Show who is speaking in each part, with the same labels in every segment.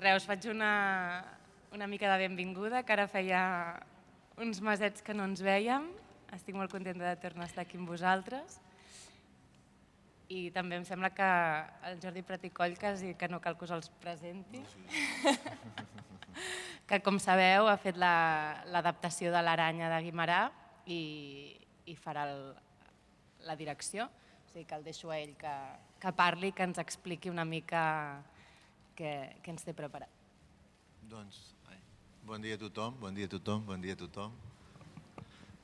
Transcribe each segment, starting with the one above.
Speaker 1: Res, us faig una mica de benvinguda, que ara feia uns mesets que no ens vèiem. Estic molt contenta de tornar a estar aquí amb vosaltres. I també em sembla que el Jordi Prat i Coll, que no cal que us els presenti, que com sabeu ha fet l'adaptació de l'Aranya de Guimerà i farà la direcció. O sigui que el deixo a ell que parli, que ens expliqui una mica què ens té preparat.
Speaker 2: Doncs, bon dia a tothom, bon dia a tothom, bon dia a tothom.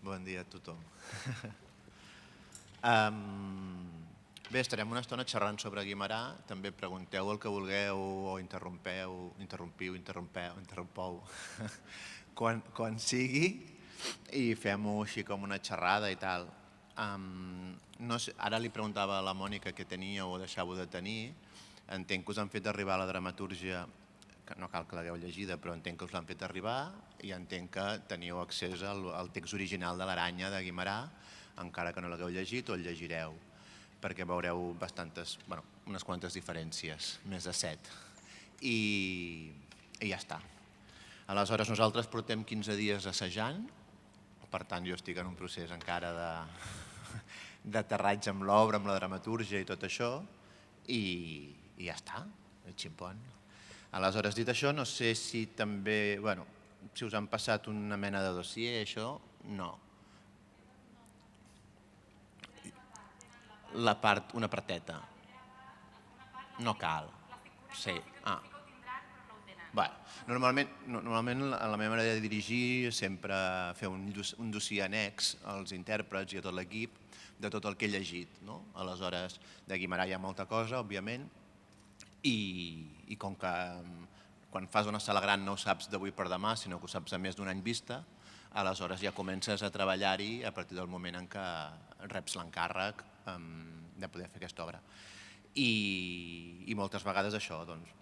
Speaker 2: Bon dia a tothom. Bé, estarem una estona xerrant sobre Guimerà, també pregunteu el que vulgueu o interrompeu quan sigui i fem-ho així com una xerrada i tal. Ara li preguntava a la Mònica què teníeu o deixàveu de tenir. Entenc que us han fet arribar la dramatúrgia, que no cal que l'hagueu llegida, però entenc que us l'han fet arribar i entenc que teniu accés al text original de l'Aranya de Guimerà, encara que no l'hagueu llegit o el llegireu, perquè veureu unes quantes diferències, més de 7. I ja està. Aleshores, nosaltres portem 15 dies assajant, per tant, jo estic en un procés encara d'aterratge amb l'obra, amb la dramatúrgia i tot això, i ja està, el ximpón. Aleshores, dit això, no sé si també, si us han passat una mena de dossier, això, no. La part, una parteta. No cal. Sí. Normalment la meva manera de dirigir és sempre fer un dossier annex als intèrprets i a tot l'equip de tot el que he llegit. Aleshores, de Guimerà hi ha molta cosa, òbviament, i com que quan fas una sala gran no ho saps d'avui per demà, sinó que ho saps a més d'un any vista, aleshores ja comences a treballar-hi a partir del moment en què reps l'encàrrec de poder fer aquesta obra. I moltes vegades això, doncs,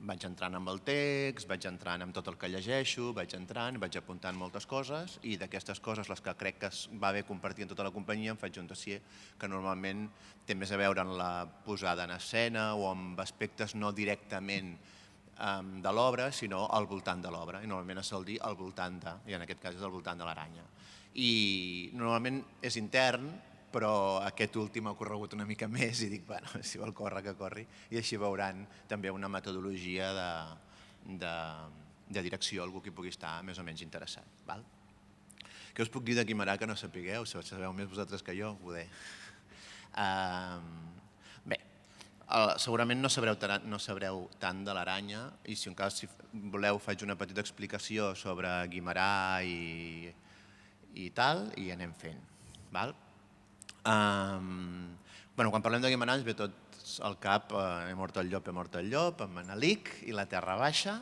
Speaker 2: vaig entrant amb el text, vaig entrant amb tot el que llegeixo, vaig apuntant moltes coses i d'aquestes coses, les que crec que va bé compartir amb tota la companyia, em faig un dossier que normalment té més a veure amb la posada en escena o amb aspectes no directament de l'obra, sinó al voltant de l'obra. I normalment es sol dir al voltant de, i en aquest cas és al voltant de l'Aranya. I normalment és intern, però aquest últim ha corregut una mica més i dic, si vol córrer, que corri. I així veuran també una metodologia de direcció, algú que pugui estar més o menys interessat. Què us puc dir de Guimerà que no sapigueu? Si sabeu més vosaltres que jo, poder. Bé, segurament no sabreu tant de l'Aranya i si en cas voleu faig una petita explicació sobre Guimerà i tal i anem fent. Quan parlem de Guimerà ens ve tot al cap He mort el llop, en Manelic i la terra baixa,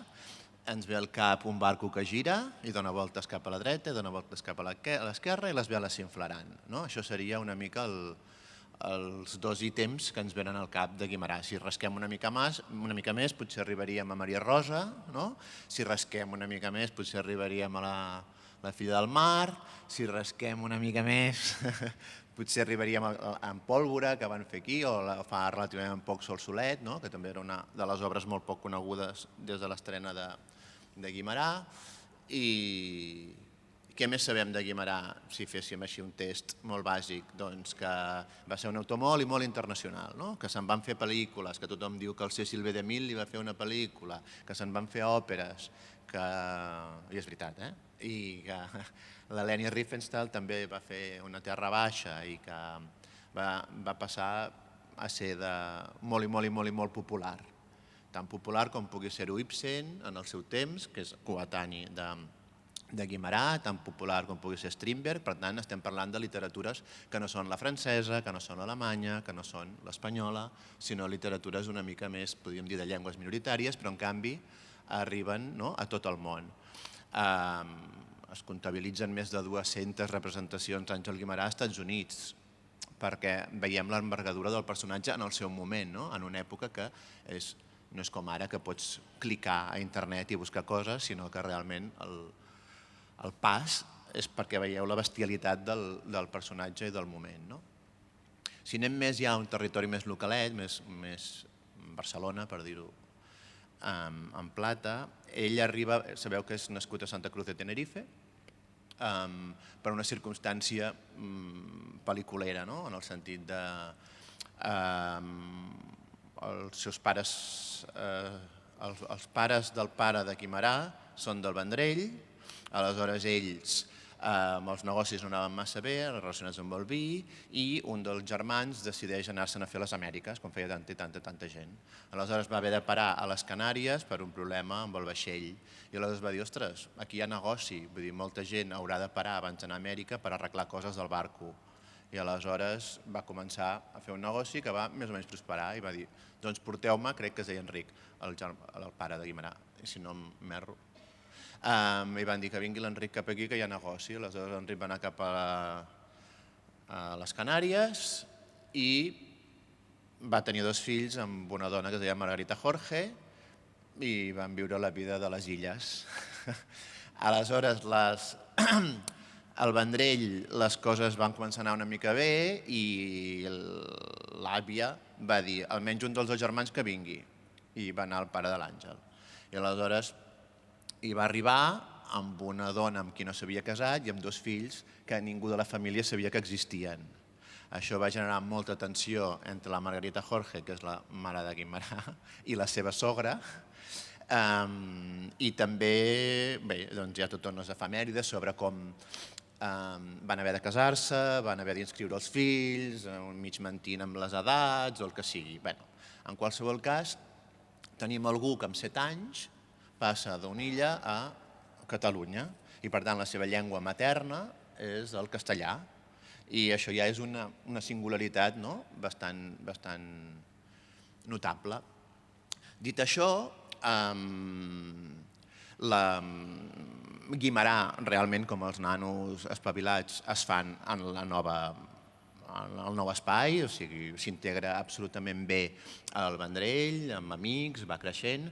Speaker 2: ens ve al cap un barco que gira i dona voltes cap a la dreta i dona voltes cap a l'esquerra i les veles s'inflaran. Això seria una mica els dos ítems que ens venen al cap de Guimerà. Si rasquem una mica més, potser arribaríem a Maria Rosa, si rasquem una mica més, potser arribaríem a la Filla del Mar, si rasquem una mica més, potser arribaríem a Pólvora, que van fer aquí, o fa relativament poc Sol Solet, que també era una de les obres molt poc conegudes des de l'estrena de Guimerà. I què més sabem de Guimerà, si féssim així un test molt bàsic? Doncs que va ser un autor molt i molt internacional, que se'n van fer pel·lícules, que tothom diu que el Cecil B. DeMille li va fer una pel·lícula, que se'n van fer òperes, i és veritat, i que l'Eleni Riefenstahl també va fer una terra baixa i que va passar a ser molt i molt i molt i molt popular. Tan popular com pugui ser-ho Ibsen en el seu temps, que és coetani de Guimerà, tan popular com pugui ser Strindberg. Per tant, estem parlant de literatures que no són la francesa, que no són l'alemanya, que no són l'espanyola, sinó literatures una mica més, podríem dir, de llengües minoritàries, però en canvi arriben a tot el món. Es comptabilitzen més de 200 representacions d'Àngel Guimerà als Estats Units, perquè veiem l'envergadura del personatge en el seu moment, en una època que no és com ara, que pots clicar a internet i buscar coses, sinó que realment el pas és perquè veieu la bestialitat del personatge i del moment. Si anem més ja a un territori més localet, més Barcelona, per dir-ho en plata. Ell arriba, sabeu que és nascut a Santa Cruz de Tenerife, per una circumstància pel·liculera, no? En el sentit de els seus pares, els pares del pare de Guimerà són del Vendrell, aleshores ells amb els negocis no anaven massa bé, relacionats amb el vi, i un dels germans decideix anar-se'n a fer a les Amèriques, com feia tanta gent. Aleshores va haver de parar a les Canàries per un problema amb el vaixell, i aleshores va dir, ostres, aquí hi ha negoci, vull dir, molta gent haurà de parar abans d'anar a Amèrica per arreglar coses del barco. I aleshores va començar a fer un negoci que va més o menys prosperar i va dir, doncs porteu-me, crec que es deia Enric, el pare de Guimerà, i si no m'erro. I van dir que vingui l'Enric cap aquí, que hi ha negoci. Aleshores l'Enric va anar cap a les Canàries i va tenir 2 fills amb una dona que es deia Margarita Jorge i van viure la vida de les illes. Aleshores, al Vendrell les coses van començar a anar una mica bé i l'àvia va dir almenys un dels 2 germans que vingui, i va anar al pare de l'Àngel. I aleshores hi va arribar amb una dona amb qui no s'havia casat i amb 2 fills que ningú de la família sabia que existien. Això va generar molta tensió entre la Margarita Jorge, que és la mare de Guimerà, i la seva sogra, i també hi ha totes unes efemèrides sobre com van haver de casar-se, van haver d'inscriure els fills, mig mentint amb les edats o el que sigui. En qualsevol cas, tenim algú que amb 7 anys passa d'Onilla a Catalunya i per tant la seva llengua materna és el castellà i això ja és una singularitat bastant notable. Dit això, Guimerà realment com els nanos espavilats es fan en el nou espai, o sigui, s'integra absolutament bé al Vendrell, amb amics, va creixent.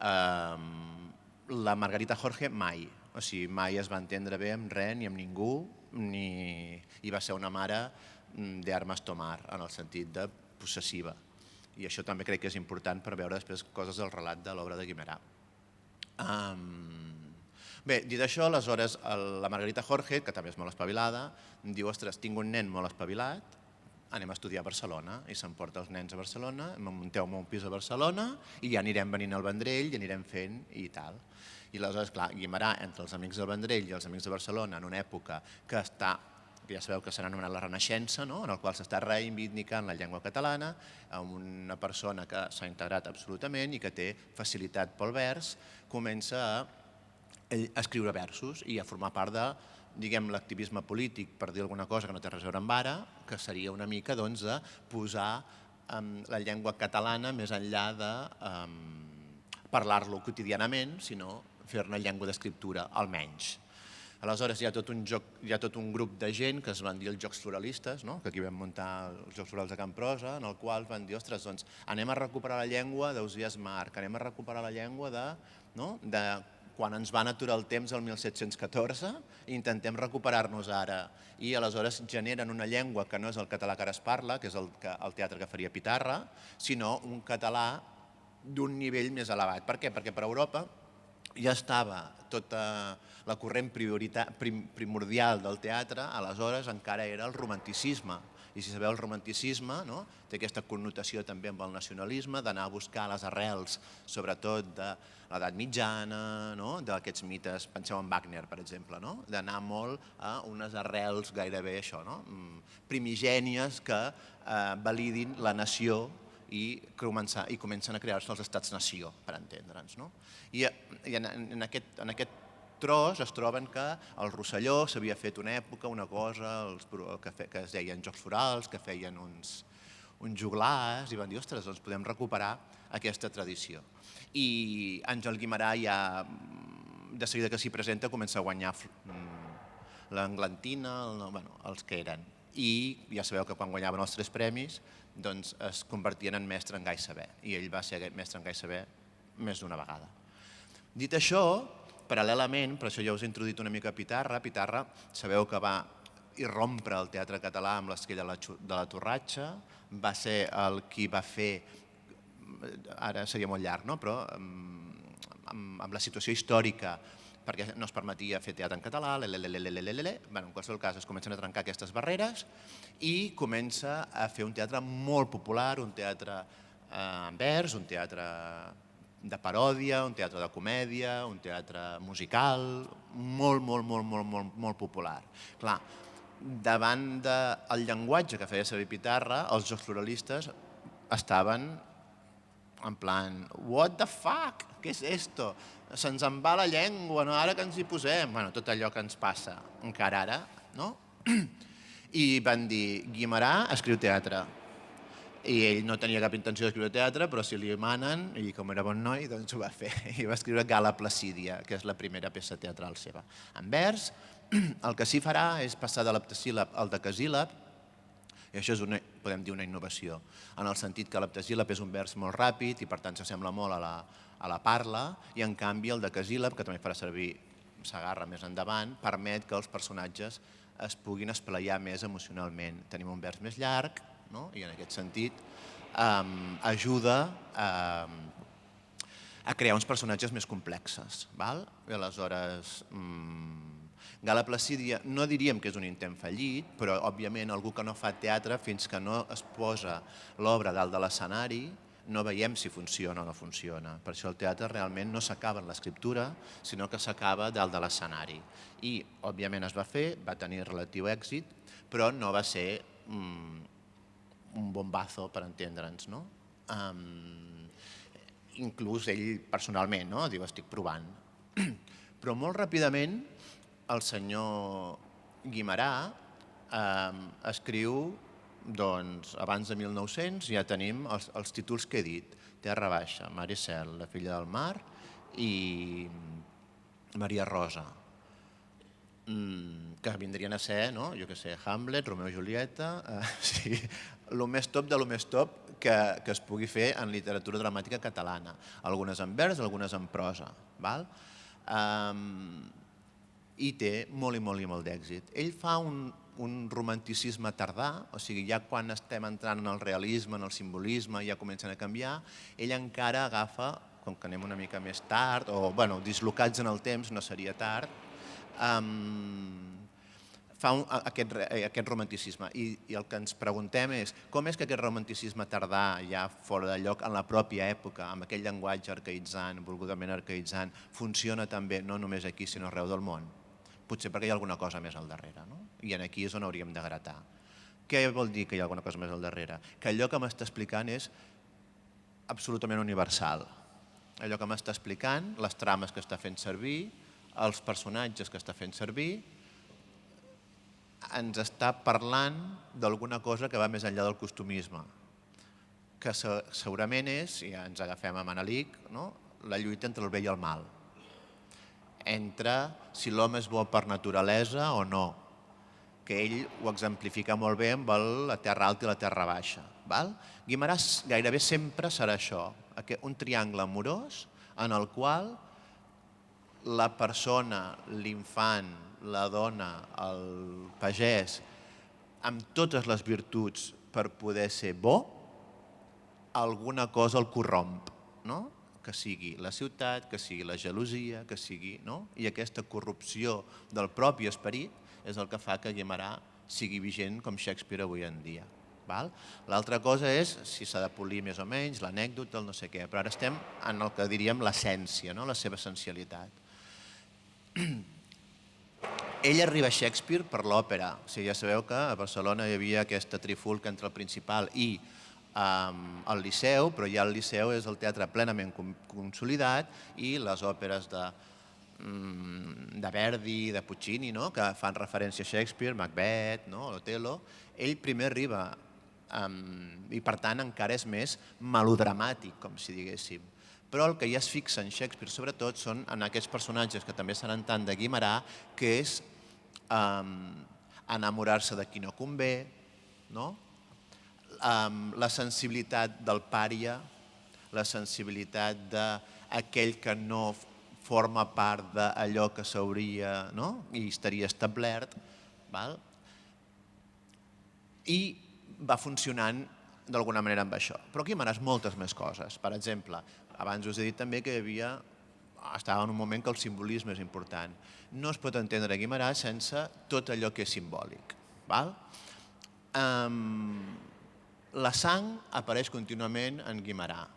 Speaker 2: La Margarita Jorge mai, o sigui, mai es va entendre bé amb res ni amb ningú i va ser una mare de armas tomar, en el sentit de possessiva. I això també crec que és important per veure després coses del relat de l'obra de Guimerà. Bé, dit això, aleshores la Margarita Jorge, que també és molt espavilada, diu, ostres, tinc un nen molt espavilat, anem a estudiar a Barcelona, i s'emporta els nens a Barcelona, munteu-me un pis a Barcelona i ja anirem venint al Vendrell i anirem fent i tal. I aleshores, clar, Guimerà, entre els amics del Vendrell i els amics de Barcelona, en una època que està, que ja sabeu que s'ha anomenat la Renaixença, en el qual s'està reivindicant la llengua catalana, amb una persona que s'ha integrat absolutament i que té facilitat pel vers, comença a escriure versos i a formar part de, diguem, l'activisme polític, per dir alguna cosa que no té res a veure amb ara, que seria una mica de posar la llengua catalana més enllà de parlar-lo quotidianament, sinó fer-ne llengua d'escriptura, almenys. Aleshores hi ha tot un grup de gent que es van dir els Jocs Floralistes, que aquí vam muntar els Jocs Florals de Camprosa, en el qual van dir, ostres, doncs anem a recuperar la llengua d'Ausiàs Marc, anem a recuperar la llengua de quan ens van aturar el temps el 1714, i intentem recuperar-nos ara. I aleshores generen una llengua que no és el català que ara es parla, que és el teatre que faria Pitarra, sinó un català d'un nivell més elevat. Per què? Perquè per Europa ja estava tota la corrent primordial del teatre, aleshores encara era el romanticisme. I si sabeu, el romanticisme té aquesta connotació també amb el nacionalisme, d'anar a buscar les arrels, sobretot de l'edat mitjana, d'aquests mites, penseu en Wagner, per exemple, d'anar molt a unes arrels gairebé això, primigènies que validin la nació i comencen a crear-se els estats-nació, per entendre'ns. I en aquest tros es troben que al Rosselló s'havia fet una època, una cosa, que es deien Jocs Florals, que feien uns joglars, i van dir, ostres, doncs podem recuperar aquesta tradició. I Àngel Guimerà ja, de seguida que s'hi presenta, comença a guanyar l'Englantina, els que eren. I ja sabeu que quan guanyaven els 3 premis, doncs es convertien en mestre en gai saber, i ell va ser mestre en gai saber més d'una vegada. Dit això, paral·lelament, per això ja us he introduït una mica Pitarra, Pitarra sabeu que va irrompre el teatre català amb l'esquella de la Torratxa, va ser el qui va fer ara seria molt llarg, no? Però amb la situació històrica, perquè no es permetia fer teatre en català, en qualsevol cas es comencen a trencar aquestes barreres i comença a fer un teatre molt popular, un teatre en vers, un teatre de paròdia, un teatre de comèdia, un teatre musical, molt popular. Clar, davant del llenguatge que feia servir Pitarra, els Jocs Floralistes estaven en plan, what the fuck, què és esto? Se'ns en va la llengua, no? Ara que ens hi posem, bueno, tot allò que ens passa encara ara, no? I van dir, Guimerà escriu teatre. I ell no tenia cap intenció d'escriure teatre, però si li manen, i com era bon noi, doncs ho va fer. I va escriure Gala Placídia, que és la primera peça teatral seva. En vers, el que sí farà és passar de l'heptasíl·lab al decasíl·lab, i això és, podem dir, una innovació, en el sentit que l'heptasíl·lab és un vers molt ràpid i per tant s'assembla molt a la parla, i en canvi el decasíl·lab, que també farà servir Segarra més endavant, permet que els personatges es puguin esplaiar més emocionalment. Tenim un vers més llarg, no? I en aquest sentit ajuda a crear uns personatges més complexes. I aleshores, Gala Placídia no diríem que és un intent fallit, però òbviament algú que no fa teatre fins que no es posa l'obra dalt de l'escenari no veiem si funciona o no funciona. Per això el teatre realment no s'acaba en l'escriptura, sinó que s'acaba dalt de l'escenari. I òbviament es va fer, va tenir relatiu èxit, però no va ser un bombazo, per entendre'ns, no? Inclús ell personalment, no? Diu, estic provant. Però molt ràpidament el senyor Guimerà escriu, doncs, abans de 1900 ja tenim els títols que he dit, Terra Baixa, Mar i Cel, La filla del mar i Maria Rosa, que vindrien a ser, no? Jo què sé, Hamlet, Romeo i Julieta, el més top de lo més top que es pugui fer en literatura dramàtica catalana. Algunes en vers, algunes en prosa. I té molt d'èxit. Ell fa un romanticisme tardà, o sigui, ja quan estem entrant en el realisme, en el simbolisme, ja comencen a canviar, ell encara agafa, com que anem una mica més tard, o dislocats en el temps, no seria tard, fa aquest romanticisme. I el que ens preguntem és com és que aquest romanticisme tardà, ja fora de lloc, en la pròpia època, amb aquell llenguatge arcaïtzant, volgudament arcaïtzant, funciona també no només aquí, sinó arreu del món. Potser perquè hi ha alguna cosa més al darrere, no? I aquí és on hauríem de gratar. Què vol dir que hi ha alguna cosa més al darrere? Que allò que m'està explicant és absolutament universal. Allò que m'està explicant, les trames que està fent servir, els personatges que està fent servir, ens està parlant d'alguna cosa que va més enllà del costumisme, que segurament és, i ja ens agafem a Manelic, la lluita entre el bé i el mal, entre si l'home és bo per naturalesa o no, que ell ho exemplifica molt bé amb la terra alta i la terra baixa. Guimerà gairebé sempre serà això, un triangle amorós en el qual la persona, l'infant, la dona, el pagès, amb totes les virtuts per poder ser bo, alguna cosa el corromp, que sigui la ciutat, que sigui la gelosia, que sigui... I aquesta corrupció del propi esperit és el que fa que Guimerà sigui vigent com Shakespeare avui en dia. L'altra cosa és si s'ha de polir més o menys, l'anècdota, el no sé què, però ara estem en el que diríem l'essència, la seva essencialitat. Ell arriba a Shakespeare per l'òpera. Ja sabeu que a Barcelona hi havia aquesta trifulca entre el Principal i el Liceu, però ja el Liceu és el teatre plenament consolidat i les òperes de Verdi, de Puccini, que fan referència a Shakespeare, Macbeth, Othello, ell primer arriba i per tant encara és més melodramàtic, com si diguéssim. Però el que ja es fixa en Shakespeare sobretot són en aquests personatges que també seran tant de Guimerà, que és enamorar-se de qui no convé, la sensibilitat del pària, la sensibilitat d'aquell que no forma part d'allò que s'hauria i estaria establert, i va funcionant d'alguna manera amb això. Però Guimarà és moltes més coses. Per exemple, abans us he dit també que estava en un moment que el simbolisme és important. No es pot entendre Guimarà sense tot allò que és simbòlic. Val? La sang apareix contínuament en Guimarà.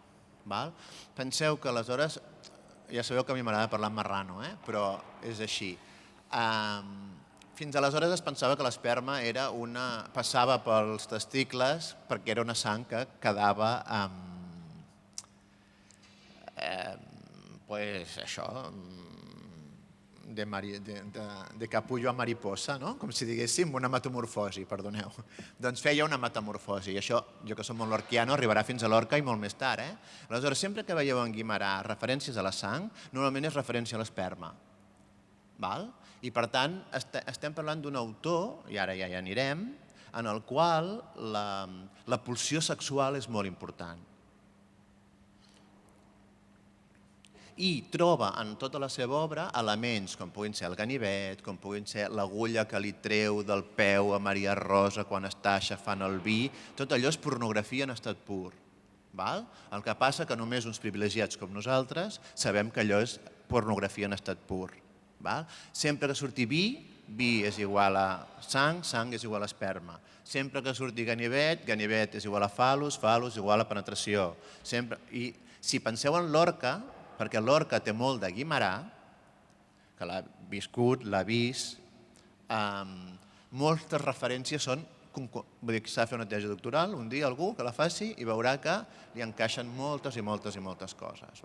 Speaker 2: Val? Penseu que aleshores, ja sabeu que a mi m'agrada parlar en marrano, però és així. Fins aleshores es pensava que l'esperma passava pels testicles perquè era una sang que quedava de capullo a mariposa, no? Com si diguéssim una metamorfosi, perdoneu. Doncs feia una metamorfosi, i això, jo que som molt lorquiano, arribarà fins a Lorca i molt més tard. Aleshores, sempre que veieu en Guimarà referències a la sang, normalment és referència a l'esperma. I per tant, estem parlant d'un autor, i ara ja hi anirem, en el qual la pulsió sexual és molt important. I troba en tota la seva obra elements com puguin ser el ganivet, com puguin ser l'agulla que li treu del peu a Maria Rosa quan està aixafant el vi. Tot allò és pornografia en estat pur. El que passa que només uns privilegiats com nosaltres sabem que allò és pornografia en estat pur. Sempre que surti vi, vi és igual a sang, sang és igual a esperma. Sempre que surti ganivet, ganivet és igual a fal·lus, fal·lus és igual a penetració. I si penseu en Lorca, perquè Lorca té molt de Guimarà, que l'ha viscut, l'ha vist, moltes referències són, vull dir que s'ha de fer una tesi doctoral, un dia algú que la faci i veurà que li encaixen moltes i moltes i moltes coses.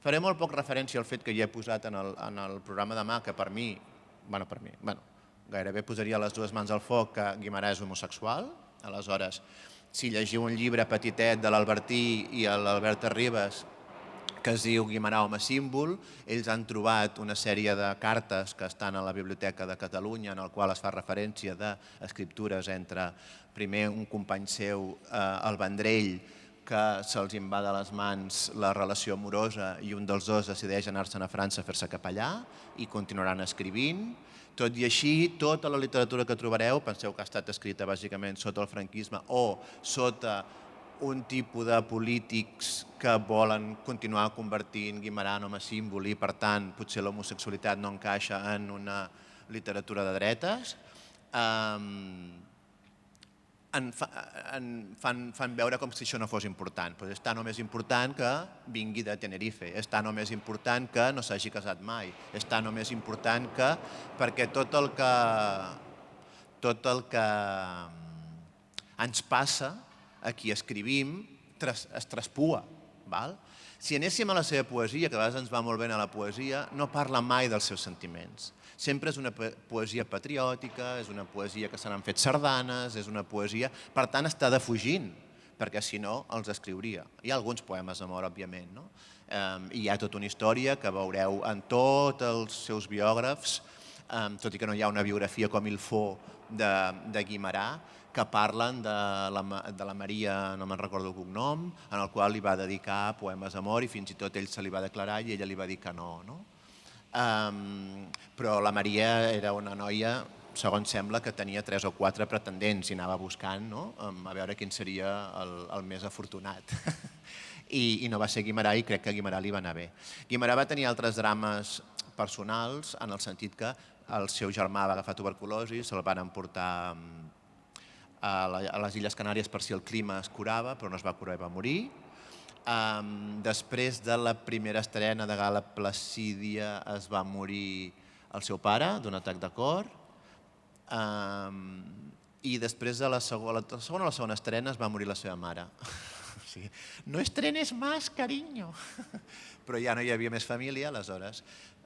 Speaker 2: Faré molt poc referència al fet que ja he posat en el programa demà, que per mi, gairebé posaria les dues mans al foc que Guimarà és homosexual. Aleshores, si llegiu un llibre petitet de l'Albertí i l'Alberta Ribes, que es diu Guimarà home símbol, ells han trobat una sèrie de cartes que estan a la Biblioteca de Catalunya en el qual es fa referència d'escriptures entre, primer, un company seu, el Vendrell, que se'ls va de les mans la relació amorosa i un dels dos decideix anar-se'n a França a fer-se capellà i continuaran escrivint. Tot i així, tota la literatura que trobareu, penseu que ha estat escrita bàsicament sota el franquisme o sota un tipus de polítics que volen continuar convertint Guimarà en home símbol i, per tant, potser l'homosexualitat no encaixa en una literatura de dretes, fan veure com si això no fos important. És tan o més important que vingui de Tenerife, és tan o més important que no s'hagi casat mai, és tan o més important que... perquè tot el que ens passa a qui escrivim es traspua. Si anéssim a la seva poesia, que a vegades ens va molt bé a la poesia, no parla mai dels seus sentiments. Sempre és una poesia patriòtica, és una poesia que se n'han fet sardanes, és una poesia... Per tant, està defugint, perquè si no els escriuria. Hi ha alguns poemes d'amor, òbviament, i hi ha tota una història que veureu en tots els seus biògrafs, tot i que no hi ha una biografia com Il Faut de Guimarà, que parlen de la Maria, no me'n recordo el cognom, en el qual li va dedicar poemes d'amor i fins i tot ell se li va declarar i ella li va dir que no. Però la Maria era una noia, segons sembla, que tenia 3 o 4 pretendents i anava buscant a veure quin seria el més afortunat. I no va ser Guimarà i crec que a Guimarà li va anar bé. Guimarà va tenir altres drames personals en el sentit que el seu germà va agafar tuberculosi, se'l van emportar a les Illes Canàries per si el clima es curava, però no es va curar i va morir. Després de la primera estrena de Gala Placídia es va morir el seu pare d'un atac de cor i després de la segona estrena es va morir la seva mare. No estrenes más, cariño. Però ja no hi havia més família, aleshores.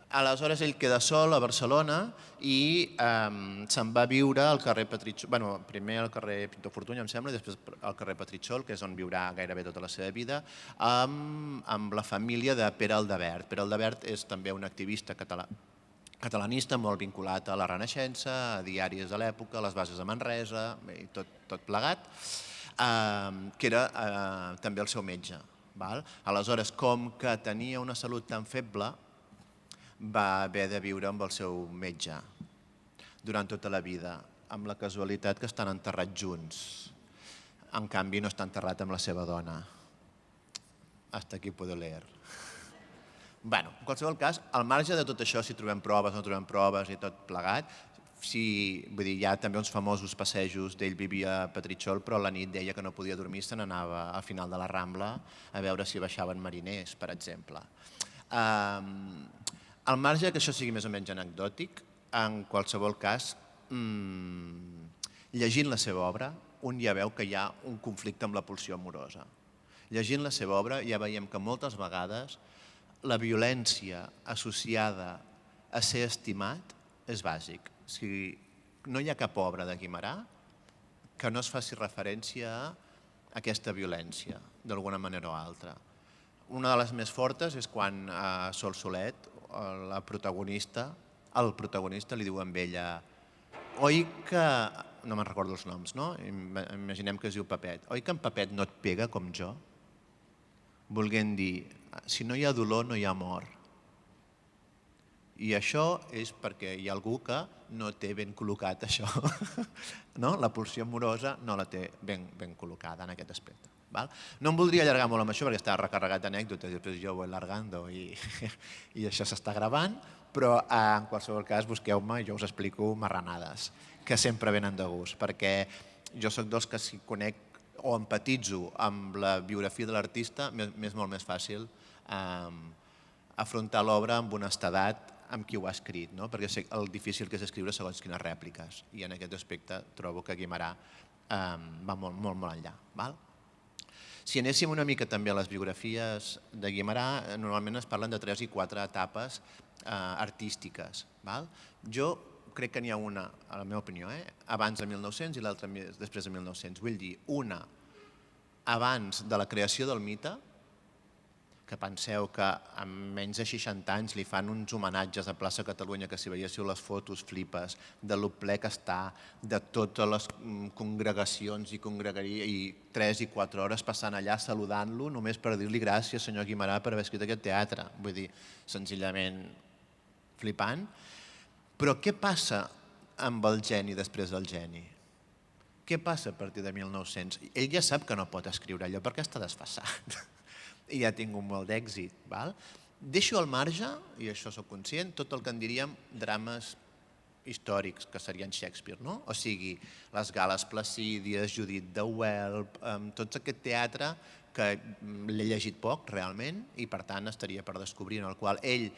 Speaker 2: Aleshores ell queda sol a Barcelona i se'n va viure al carrer Petritxol, primer al carrer Pintor Fortuny, em sembla, i després al carrer Petritxol, que és on viurà gairebé tota la seva vida, amb la família de Pere Aldebert. Pere Aldebert és també un activista catalanista molt vinculat a la Renaixença, a diaris de l'època, a les bases de Manresa, i tot plegat, que era també el seu metge. Aleshores, com que tenia una salut tan feble, va haver de viure amb el seu metge durant tota la vida, amb la casualitat que estan enterrats junts. en canvi no està enterrat amb la seva dona. Hasta aquí puedo leer. Bueno, en qualsevol cas, al marge de tot això, si trobem proves o no trobem proves i tot plegat, vull dir, hi ha també uns famosos passejos d'ell vivia a Petritxol, però a la nit deia que no podia dormir, se n'anava al final de la Rambla a veure si baixaven mariners, per exemple. Al marge que això sigui més o menys anecdòtic, en qualsevol cas, llegint la seva obra, un ja veu que hi ha un conflicte amb la pulsió amorosa. Llegint la seva obra ja veiem que moltes vegades la violència associada a ser estimat és bàsic. O sigui, no hi ha cap obra de Guimerà que no es faci referència a aquesta violència, d'alguna manera o altra. Una de les més fortes és quan a Sol Solet, el protagonista li diu amb ella: oi que... no me'n recordo els noms, no? Imaginem que es diu Pepet. Oi que en Pepet no et pega com jo? Volguent dir, si no hi ha dolor, no hi ha amor. I això és perquè hi ha algú que no té ben col·locat això. La pulsió amorosa no la té ben col·locada en aquest aspecte. No em voldria allargar molt amb això perquè està recarregat d'anècdotes i després jo ho he largando i això s'està gravant, però en qualsevol cas busqueu-me i jo us explico marranades, que sempre venen de gust, perquè jo soc dels que si conec o empatitzo amb la biografia de l'artista, m'és molt més fàcil afrontar l'obra amb honestedat amb qui ho ha escrit, perquè sé el difícil que és escriure segons quines rèpliques, i en aquest aspecte trobo que Guimerà va molt enllà. Si anéssim una mica també a les biografies de Guimerà, normalment es parlen de 3 i 4 etapes artístiques. Jo crec que n'hi ha una, a la meva opinió, abans de 1900 i l'altra després de 1900. Vull dir, una abans de la creació del mite, que penseu que en menys de 60 anys li fan uns homenatges a Plaça Catalunya, que si veiéssiu les fotos flipes, de lo ple que està, de totes les congregacions i congregaria, i 3 i 4 hores passant allà saludant-lo només per dir-li gràcies, senyor Guimerà, per haver escrit aquest teatre. Vull dir, senzillament flipant. Però què passa amb el geni després del geni? Què passa a partir de 1900? Ell ja sap que no pot escriure allò perquè està desfasat i ha tingut molt d'èxit. Deixo al marge, i això soc conscient, tot el que en diríem drames històrics, que serien Shakespeare, no? O sigui, les Gales Placídies, Judit de Welp, tot aquest teatre que l'he llegit poc, realment, i per tant estaria per descobrir, en el qual ell,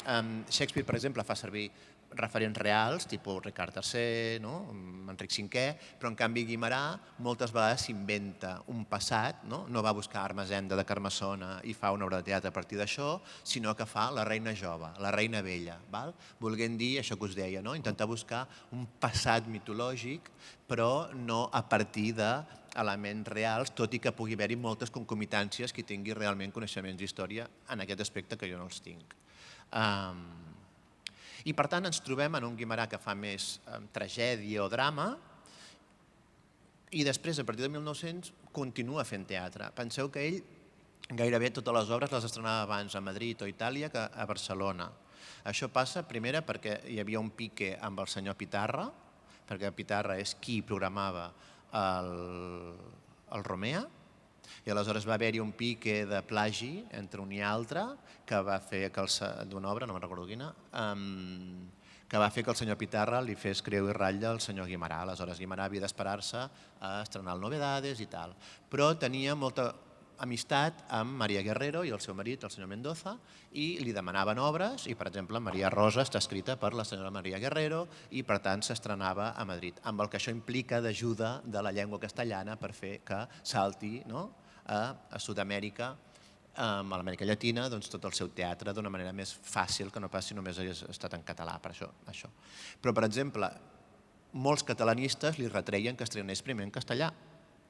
Speaker 2: Shakespeare, per exemple, fa servir referents reals, tipus Ricard III, Enric V, però en canvi Guimerà moltes vegades s'inventa un passat, no va buscar Ermessenda de Carmassona i fa una obra de teatre a partir d'això, sinó que fa la reina jove, la reina vella, volguent dir això que us deia, intentar buscar un passat mitològic, però no a partir d'elements reals, tot i que pugui haver-hi moltes concomitàncies que tingui realment coneixements d'història en aquest aspecte que jo no els tinc. I per tant ens trobem en un Guimerà que fa més tragèdia o drama i després, a partir de 1900, continua fent teatre. Penseu que ell gairebé totes les obres les estrenava abans a Madrid o Itàlia que a Barcelona. Això passa, primera, perquè hi havia un pique amb el senyor Pitarra, perquè Pitarra és qui programava el Romea, i aleshores va haver-hi un pique de plagi entre un i altre que va fer que d'una obra, no me'n recordo quina, que va fer que el senyor Pitarra li fes creu i ratlla al senyor Guimerà. Aleshores Guimerà havia d'esperar-se a estrenar el Novedades i tal. Però tenia molta amistat amb Maria Guerrero i el seu marit, el senyor Mendoza, i li demanaven obres, i per exemple Maria Rosa està escrita per la senyora Maria Guerrero i per tant s'estrenava a Madrid, amb el que això implica d'ajuda de la llengua castellana per fer que salti a Sud-amèrica, a l'Amèrica Llatina, tot el seu teatre d'una manera més fàcil que no pas si només hagués estat en català, per això. Però, per exemple, molts catalanistes li retreien que estrenés primer en castellà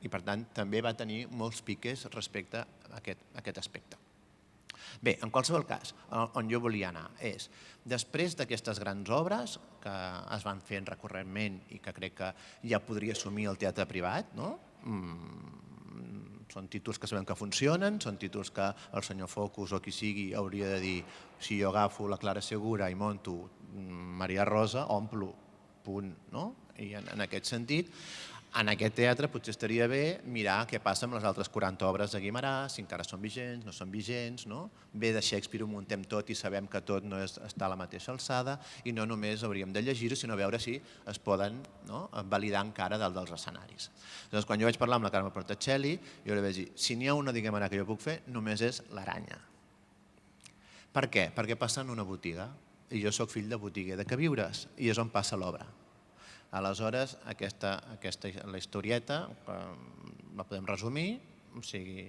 Speaker 2: i, per tant, també va tenir molts piques respecte a aquest aspecte. Bé, en qualsevol cas, on jo volia anar és, després d'aquestes grans obres que es van fent recurrentment i que crec que ja podria assumir el teatre privat, són títols que sabem que funcionen, són títols que el senyor Focus o qui sigui hauria de dir si jo agafo la Clara Segura i monto Maria Rosa, omplo, punt, no? I en aquest sentit, En aquest teatre potser estaria bé mirar què passa amb les altres 40 obres de Guimarà, si encara són vigents, no són vigents, no? Bé, de Shakespeare ho muntem tot i sabem que tot no està a la mateixa alçada i no només hauríem de llegir-ho, sinó veure si es poden validar encara dalt dels escenaris. Llavors, quan jo vaig parlar amb la Carme Portacelli, jo li vaig dir, si n'hi ha una de Guimarà que jo puc fer, només és l'Aranya. Per què? Perquè passa en una botiga, i jo sóc fill de botiguer de queviures, i és on passa l'obra. Aleshores, la historieta la podem resumir, o sigui,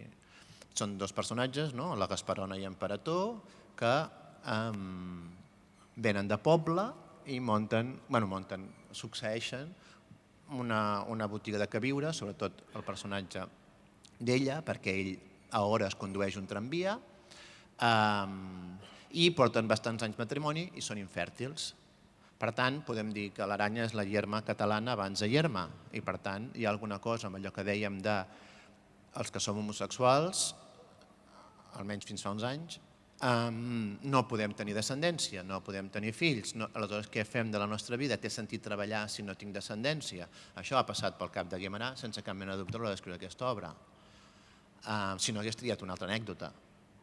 Speaker 2: són dos personatges, la Gasparona i Emperador, que venen de poble i succeeixen una botiga de queviures, sobretot el personatge d'ella, perquè ell a hores condueix un tramvia, i porten bastants anys matrimoni i són infèrtils. Per tant, podem dir que l'Aranya és la Yerma catalana abans de Yerma i, per tant, hi ha alguna cosa amb allò que dèiem de els que som homosexuals, almenys fins fa uns anys, no podem tenir descendència, no podem tenir fills. Aleshores, què fem de la nostra vida? Té sentit treballar si no tinc descendència? Això ha passat pel cap de Guimarà sense cap mena de dubte a l'hora d'escriure aquesta obra. Si no, hagués triat una altra anècdota.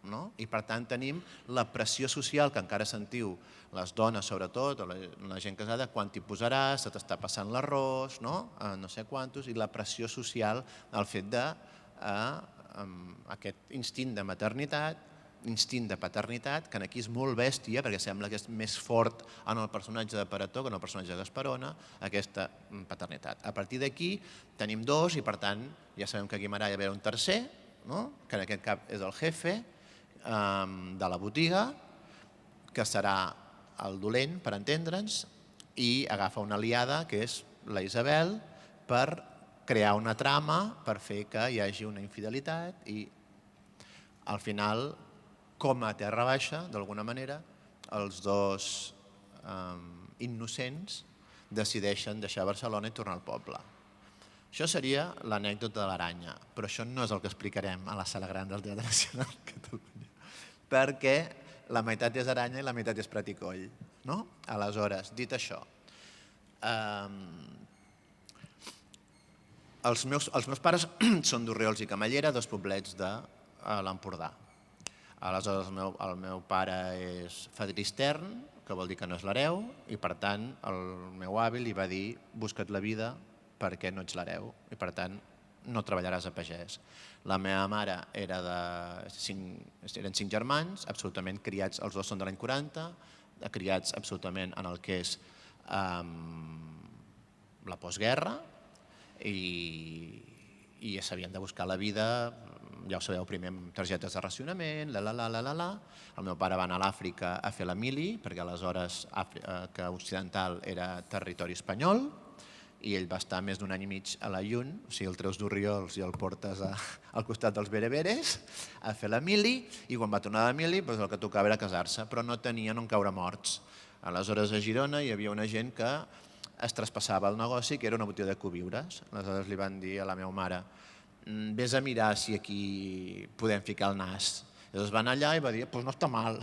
Speaker 2: I per tant tenim la pressió social que encara sentiu les dones sobretot, o la gent casada, quan t'hi posaràs, se t'està passant l'arròs, no sé quantos, i la pressió social, el fet d'aquest instint de maternitat, instint de paternitat, que aquí és molt bèstia, perquè sembla que és més fort en el personatge de Perató que en el personatge de Gasparona, aquesta paternitat. A partir d'aquí tenim dos i per tant ja sabem que a Guimarà hi ha un tercer, que en aquest cap és el jefe, de la botiga, que serà el dolent, per entendre'ns, i agafa una aliada, que és la Isabel, per crear una trama, per fer que hi hagi una infidelitat i, al final, com a terra baixa, d'alguna manera, els dos innocents decideixen deixar Barcelona i tornar al poble. Això seria l'anècdota de l'Aranya, però això no és el que explicarem a la Sala Gran del Teatre Nacional de Catalunya, perquè la meitat és Aranya i la meitat és Prat i Coll. Aleshores, dit això, els meus pares són d'Orriols i Camallera, dos poblets de l'Empordà. Aleshores, el meu pare és fadristern, que vol dir que no és l'hereu, i per tant el meu avi li va dir busca't la vida perquè no ets l'hereu i per tant no treballaràs a pagès. La meva mare eren 5 germans, absolutament criats, els dos són de l'any 40, criats absolutament en el que és la postguerra i s'havien de buscar la vida, ja ho sabeu, primer amb targetes de racionament, El meu pare va anar a l'Àfrica a fer la mili, perquè aleshores Àfrica Occidental era territori espanyol, i ell va estar més d'un any i mig a la Llun, o sigui, el treus d'Orriols i el portes al costat dels bereberes a fer la mili, i quan va tornar de la mili el que tocava era casar-se, però no tenien on caure morts. Aleshores a Girona hi havia una gent que es traspassava el negoci, que era una botiga de coviures. Aleshores li van dir a la meva mare, vés a mirar si aquí podem ficar el nas. Llavors van allà i va dir, doncs no està mal.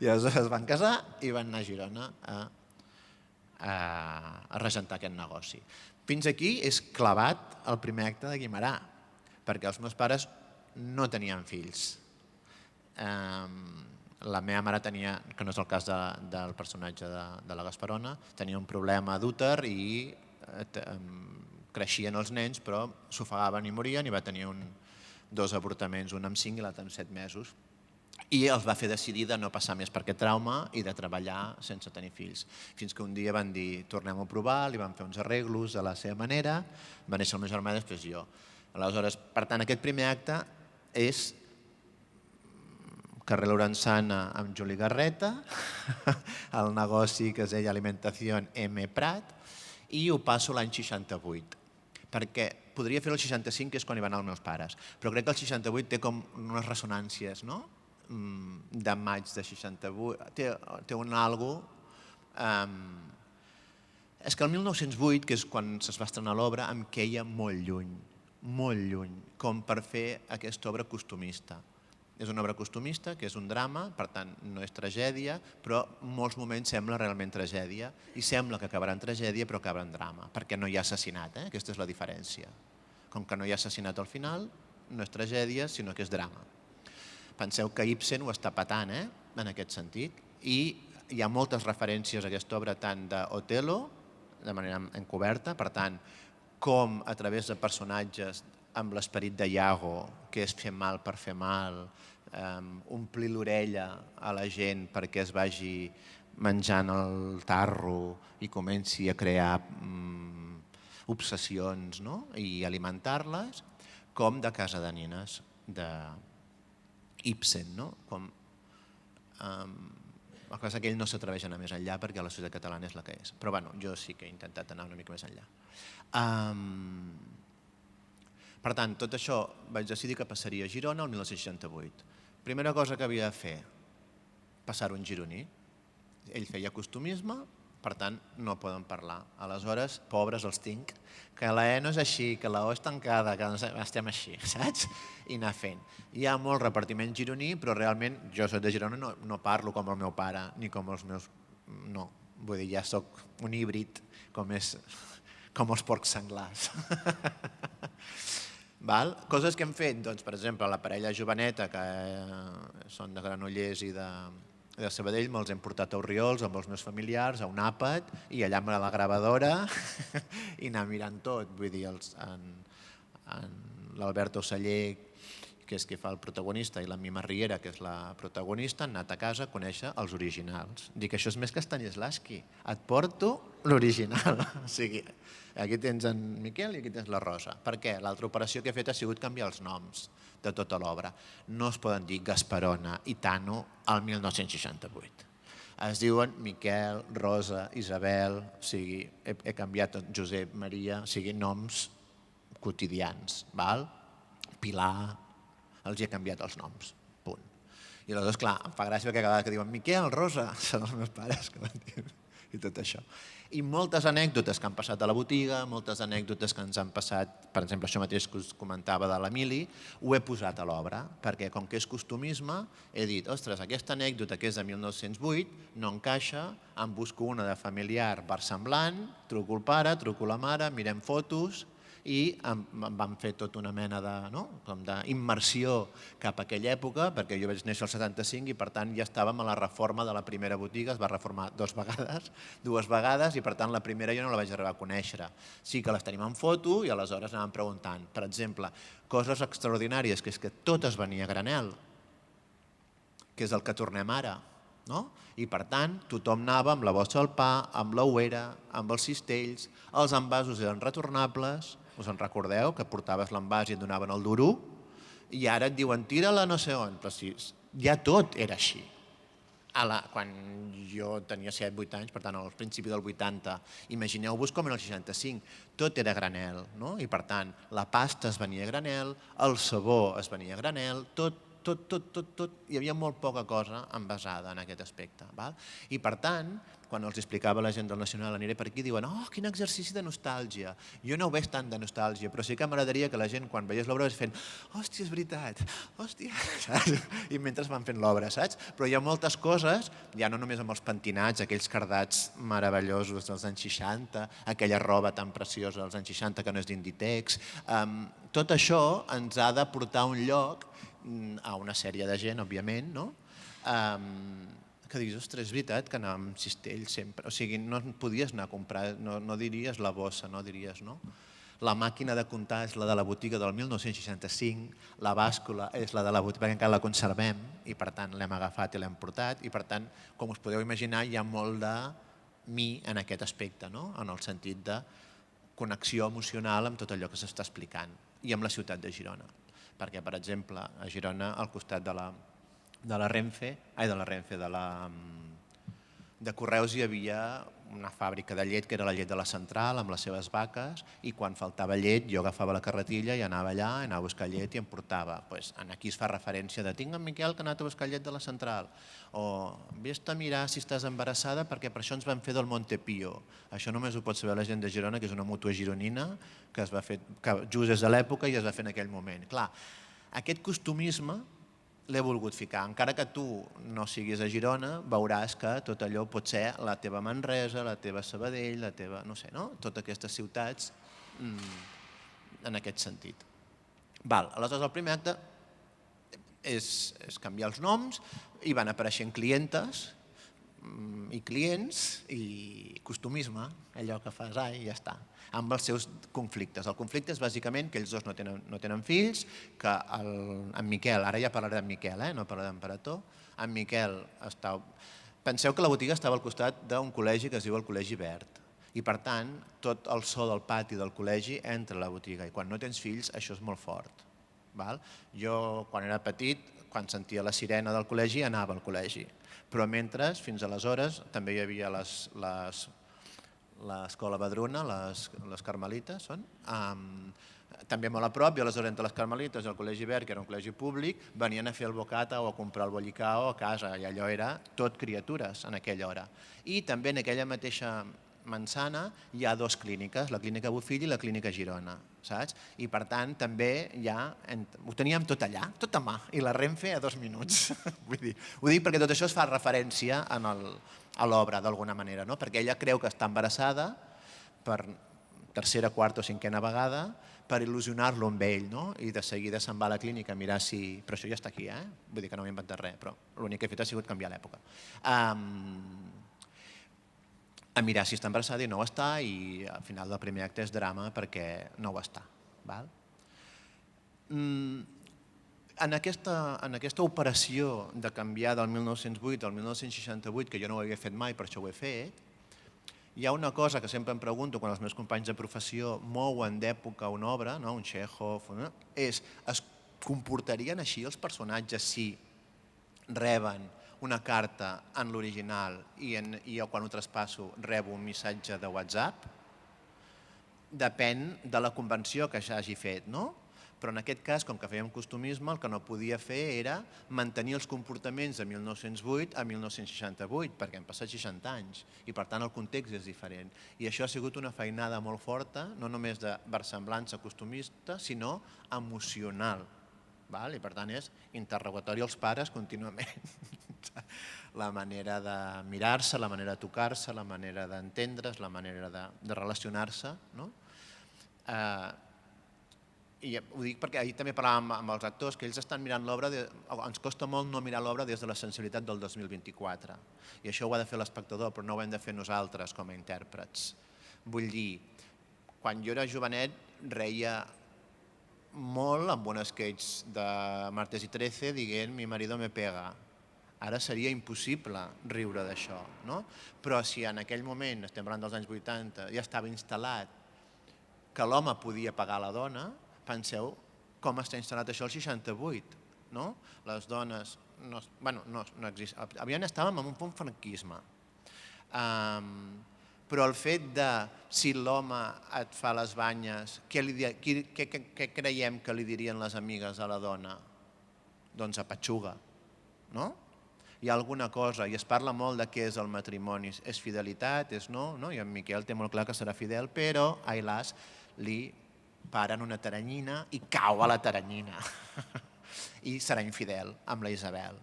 Speaker 2: I aleshores es van casar i van anar a Girona a regentar aquest negoci. Fins aquí és clavat el primer acte de Guimarà, perquè els meus pares no tenien fills. La meva mare tenia, que no és el cas del personatge de la Gasparona, tenia un problema d'úter i creixien els nens, però s'ofegaven i morien, i va tenir 2 avortaments, un amb 5 i l'altre amb 7 mesos. I els va fer decidir de no passar més per aquest trauma i de treballar sense tenir fills. Fins que un dia van dir, tornem-ho a provar, li van fer uns arreglos a la seva manera, va néixer el meu germà i després jo. Aleshores, per tant, aquest primer acte és carrer Lorenzana amb Juli Garreta, el negoci que es deia Alimentació M. Prat, i ho passo l'any 68. Perquè podria fer el 65, que és quan hi van anar els meus pares, però crec que el 68 té com unes ressonàncies, no?, de maig de 68, té un algo. És que el 1908, que és quan es va estrenar l'obra, em queia molt lluny, com per fer aquesta obra costumista. és una obra costumista, que és un drama, per tant no és tragèdia, però en molts moments sembla realment tragèdia i sembla que acabarà en tragèdia però acabarà en drama, perquè no hi ha assassinat, aquesta és la diferència. Com que no hi ha assassinat al final, no és tragèdia, sinó que és drama. Penseu que Ibsen ho està patant, en aquest sentit, i hi ha moltes referències a aquesta obra, tant d'Otelo, de manera encoberta, per tant, com a través de personatges amb l'esperit de Iago, que és fer mal per fer mal, omplir l'orella a la gent perquè es vagi menjant el tarro i comenci a crear obsessions, no? I alimentar-les, com de Casa de nines, d'Ibsen, no? El que passa és que ell no s'atreveix a anar més enllà perquè la societat catalana és la que és. Però bueno, jo sí que he intentat anar una mica més enllà. Per tant, tot això vaig decidir que passaria a Girona el 1968. Primera cosa que havia de fer, passar un gironí. Ell feia costumisme, per tant, no poden parlar. Aleshores, pobres els tinc, que la E no és així, que la O és tancada, que estem així, saps? I anar fent. Hi ha molt repartiment gironí, però realment jo soc de Girona, no parlo com el meu pare, ni com els meus... No, vull dir, ja soc un híbrid, com els porcs senglars. Coses que hem fet, doncs, per exemple, la parella joveneta, que són de Granollers i de Sabadell, me'ls hem portat a Orriols amb els meus familiars, a un àpat, i allà amb la gravadora i anar mirant tot. Vull dir, l'Albert Oceller, que és qui fa el protagonista, i la Mima Riera, que és la protagonista, han anat a casa a conèixer els originals. Dic, això és més que Stanislavski. Et porto l'original. O sigui, aquí tens en Miquel i aquí tens la Rosa. Per què? L'altra operació que he fet ha sigut canviar els noms de tota l'obra. No es poden dir Gasparona i Tano al 1968. Es diuen Miquel, Rosa, Isabel, o sigui, he canviat tot, Josep, Maria, o sigui, noms quotidians, val? Pilar, els he canviat els noms, punt. I aleshores, clar, em fa gràcia perquè cada vegada que diuen Miquel, Rosa, són els meus pares que van dir, i tot això. I moltes anècdotes que han passat a la botiga, moltes anècdotes que ens han passat, per exemple, això mateix que us comentava de l'Emili, ho he posat a l'obra, perquè com que és costumisme, he dit, ostres, aquesta anècdota que és de 1908 no encaixa, em busco una de familiar versemblant, truco el pare, truco la mare, mirem fotos, i em van fer tota una mena d'immersió cap a aquella època, perquè jo vaig néixer al 75 i per tant ja estàvem a la reforma de la primera botiga, es va reformar dues vegades i per tant la primera jo no la vaig arribar a conèixer. Sí que les tenim en foto i aleshores anàvem preguntant, per exemple, coses extraordinàries, que és que tot es venia a granel, que és el que tornem ara, no? I per tant tothom anava amb la bossa del pa, amb l'ouera, amb els cistells, els envasos eren retornables, us en recordeu que portaves l'envàs i et donaven el duro i ara et diuen tira-la no sé on, però si ja tot era així. Quan jo tenia 7-8 anys, per tant al principi del 80, imagineu-vos com en el 65, tot era granel, no? I per tant la pasta es venia a granel, el sabó es venia a granel, tot, hi havia molt poca cosa envasada en aquest aspecte. I per tant, quan els explicava a la gent del Nacional, aniré per aquí, diuen, oh, quin exercici de nostàlgia. Jo no ho veig tant de nostàlgia, però sí que m'agradaria que la gent, quan veiés l'obra, es fent, hòstia, és veritat, hòstia, saps? I mentre van fent l'obra, saps? Però hi ha moltes coses, ja no només amb els pentinats, aquells cardats meravellosos dels anys 60, aquella roba tan preciosa dels anys 60 que no és d'Inditex, tot això ens ha de portar a un lloc a una sèrie de gent, òbviament, no? Que diguis, ostres, és veritat que anàvem amb cistells sempre, o sigui, no podies anar a comprar, no diries la bossa, no diries, no? La màquina de comptar és la de la botiga del 1965, la bàscula és la de la botiga, perquè encara la conservem, i per tant l'hem agafat i l'hem portat, i per tant, com us podeu imaginar, hi ha molt de mi en aquest aspecte, no? En el sentit de connexió emocional amb tot allò que s'està explicant, i amb la ciutat de Girona. Perquè, per exemple, a Girona, al costat de Correus hi havia una fàbrica de llet que era la llet de la Central amb les seves vaques i quan faltava llet jo agafava la carretilla i anava allà, anava a buscar llet i em portava. Aquí es fa referència de tinc en Miquel que ha anat a buscar llet de la Central o vés-te a mirar si estàs embarassada perquè per això ens van fer del Montepío. Això només ho pot saber la gent de Girona, que és una mútua gironina que es va fer just des de l'època i es va fer en aquell moment. Clar, aquest costumisme l'he volgut ficar. Encara que tu no siguis a Girona, veuràs que tot allò pot ser la teva Manresa, la teva Sabadell, la teva, no sé, no? Totes aquestes ciutats en aquest sentit. Aleshores, el primer acte és canviar els noms i van apareixent clientes i clients i costumisme, allò que fas, i ja està, amb els seus conflictes. El conflicte és bàsicament que ells dos no tenen fills, que en Miquel, ara ja parlaré d'en Miquel, no parlaré d'Emperador, en Miquel està... Penseu que la botiga estava al costat d'un col·legi que es diu el Col·legi Verd, i per tant tot el so del pati del col·legi entra a la botiga, i quan no tens fills això és molt fort. Jo, quan era petit, quan sentia la sirena del col·legi, anava al col·legi. Però mentre, fins aleshores, també hi havia l'escola Badruna, les carmelites, també molt a prop, i aleshores entre les carmelites i el Col·legi Verd, que era un col·legi públic, venien a fer el bocata o a comprar el bollicao a casa, i allò era tot criatures en aquella hora. I també en aquella mateixa Mansana hi ha dues clíniques, la clínica Bofill i la clínica Girona, saps? I per tant també ja ho teníem tot allà, tot a mà, i la Renfe a 2 minuts. Ho dic perquè tot això es fa referència a l'obra d'alguna manera, perquè ella creu que està embarassada per tercera, quarta o cinquena vegada per il·lusionar-lo amb ell, i de seguida se'n va a la clínica a mirar si... Però això ja està aquí, vull dir que no m'he inventat res, però l'únic que he fet ha sigut canviar l'època. A mirar si està embarassada i no ho està, i al final del primer acte és drama perquè no ho està. En aquesta operació de canviar del 1908 al 1968, que jo no ho havia fet mai, per això ho he fet, hi ha una cosa que sempre em pregunto quan els meus companys de professió mouen d'època una obra, un Chekhov, és es comportarien així els personatges si reben una carta en l'original i jo quan ho traspasso rebo un missatge de WhatsApp? Depèn de la convenció que s'hagi fet, no? Però en aquest cas, com que fèiem costumisme, el que no podia fer era mantenir els comportaments de 1908 a 1968, perquè han passat 60 anys, i per tant el context és diferent. I això ha sigut una feinada molt forta, no només de versemblança costumista, sinó emocional. I per tant és interrogatori als pares contínuament. La manera de mirar-se, la manera de tocar-se, la manera d'entendre's, la manera de relacionar-se. I ho dic perquè ahir també parlàvem amb els actors que ells estan mirant l'obra, ens costa molt no mirar l'obra des de la sensibilitat del 2024. I això ho ha de fer l'espectador, però no ho hem de fer nosaltres com a intèrprets. Vull dir, quan jo era jovenet reia molt amb un sketch de Martes y Trece dient mi marido me pega. Ara seria impossible riure d'això, no? Però si en aquell moment, estem parlant dels anys 80, ja estava instal·lat que l'home podia pagar la dona, penseu com està instal·lat això al 68, no? Les dones no existien. Aviam estàvem en un punt franquisme. Però el fet de si l'home et fa les banyes, què creiem que li dirien les amigues a la dona? Doncs apatxuga, no? Hi ha alguna cosa, i es parla molt de què és el matrimoni, és fidelitat, és no? I en Miquel té molt clar que serà fidel, però a Ailàs li paren una taranyina i cau a la taranyina. I serà infidel amb la Isabel.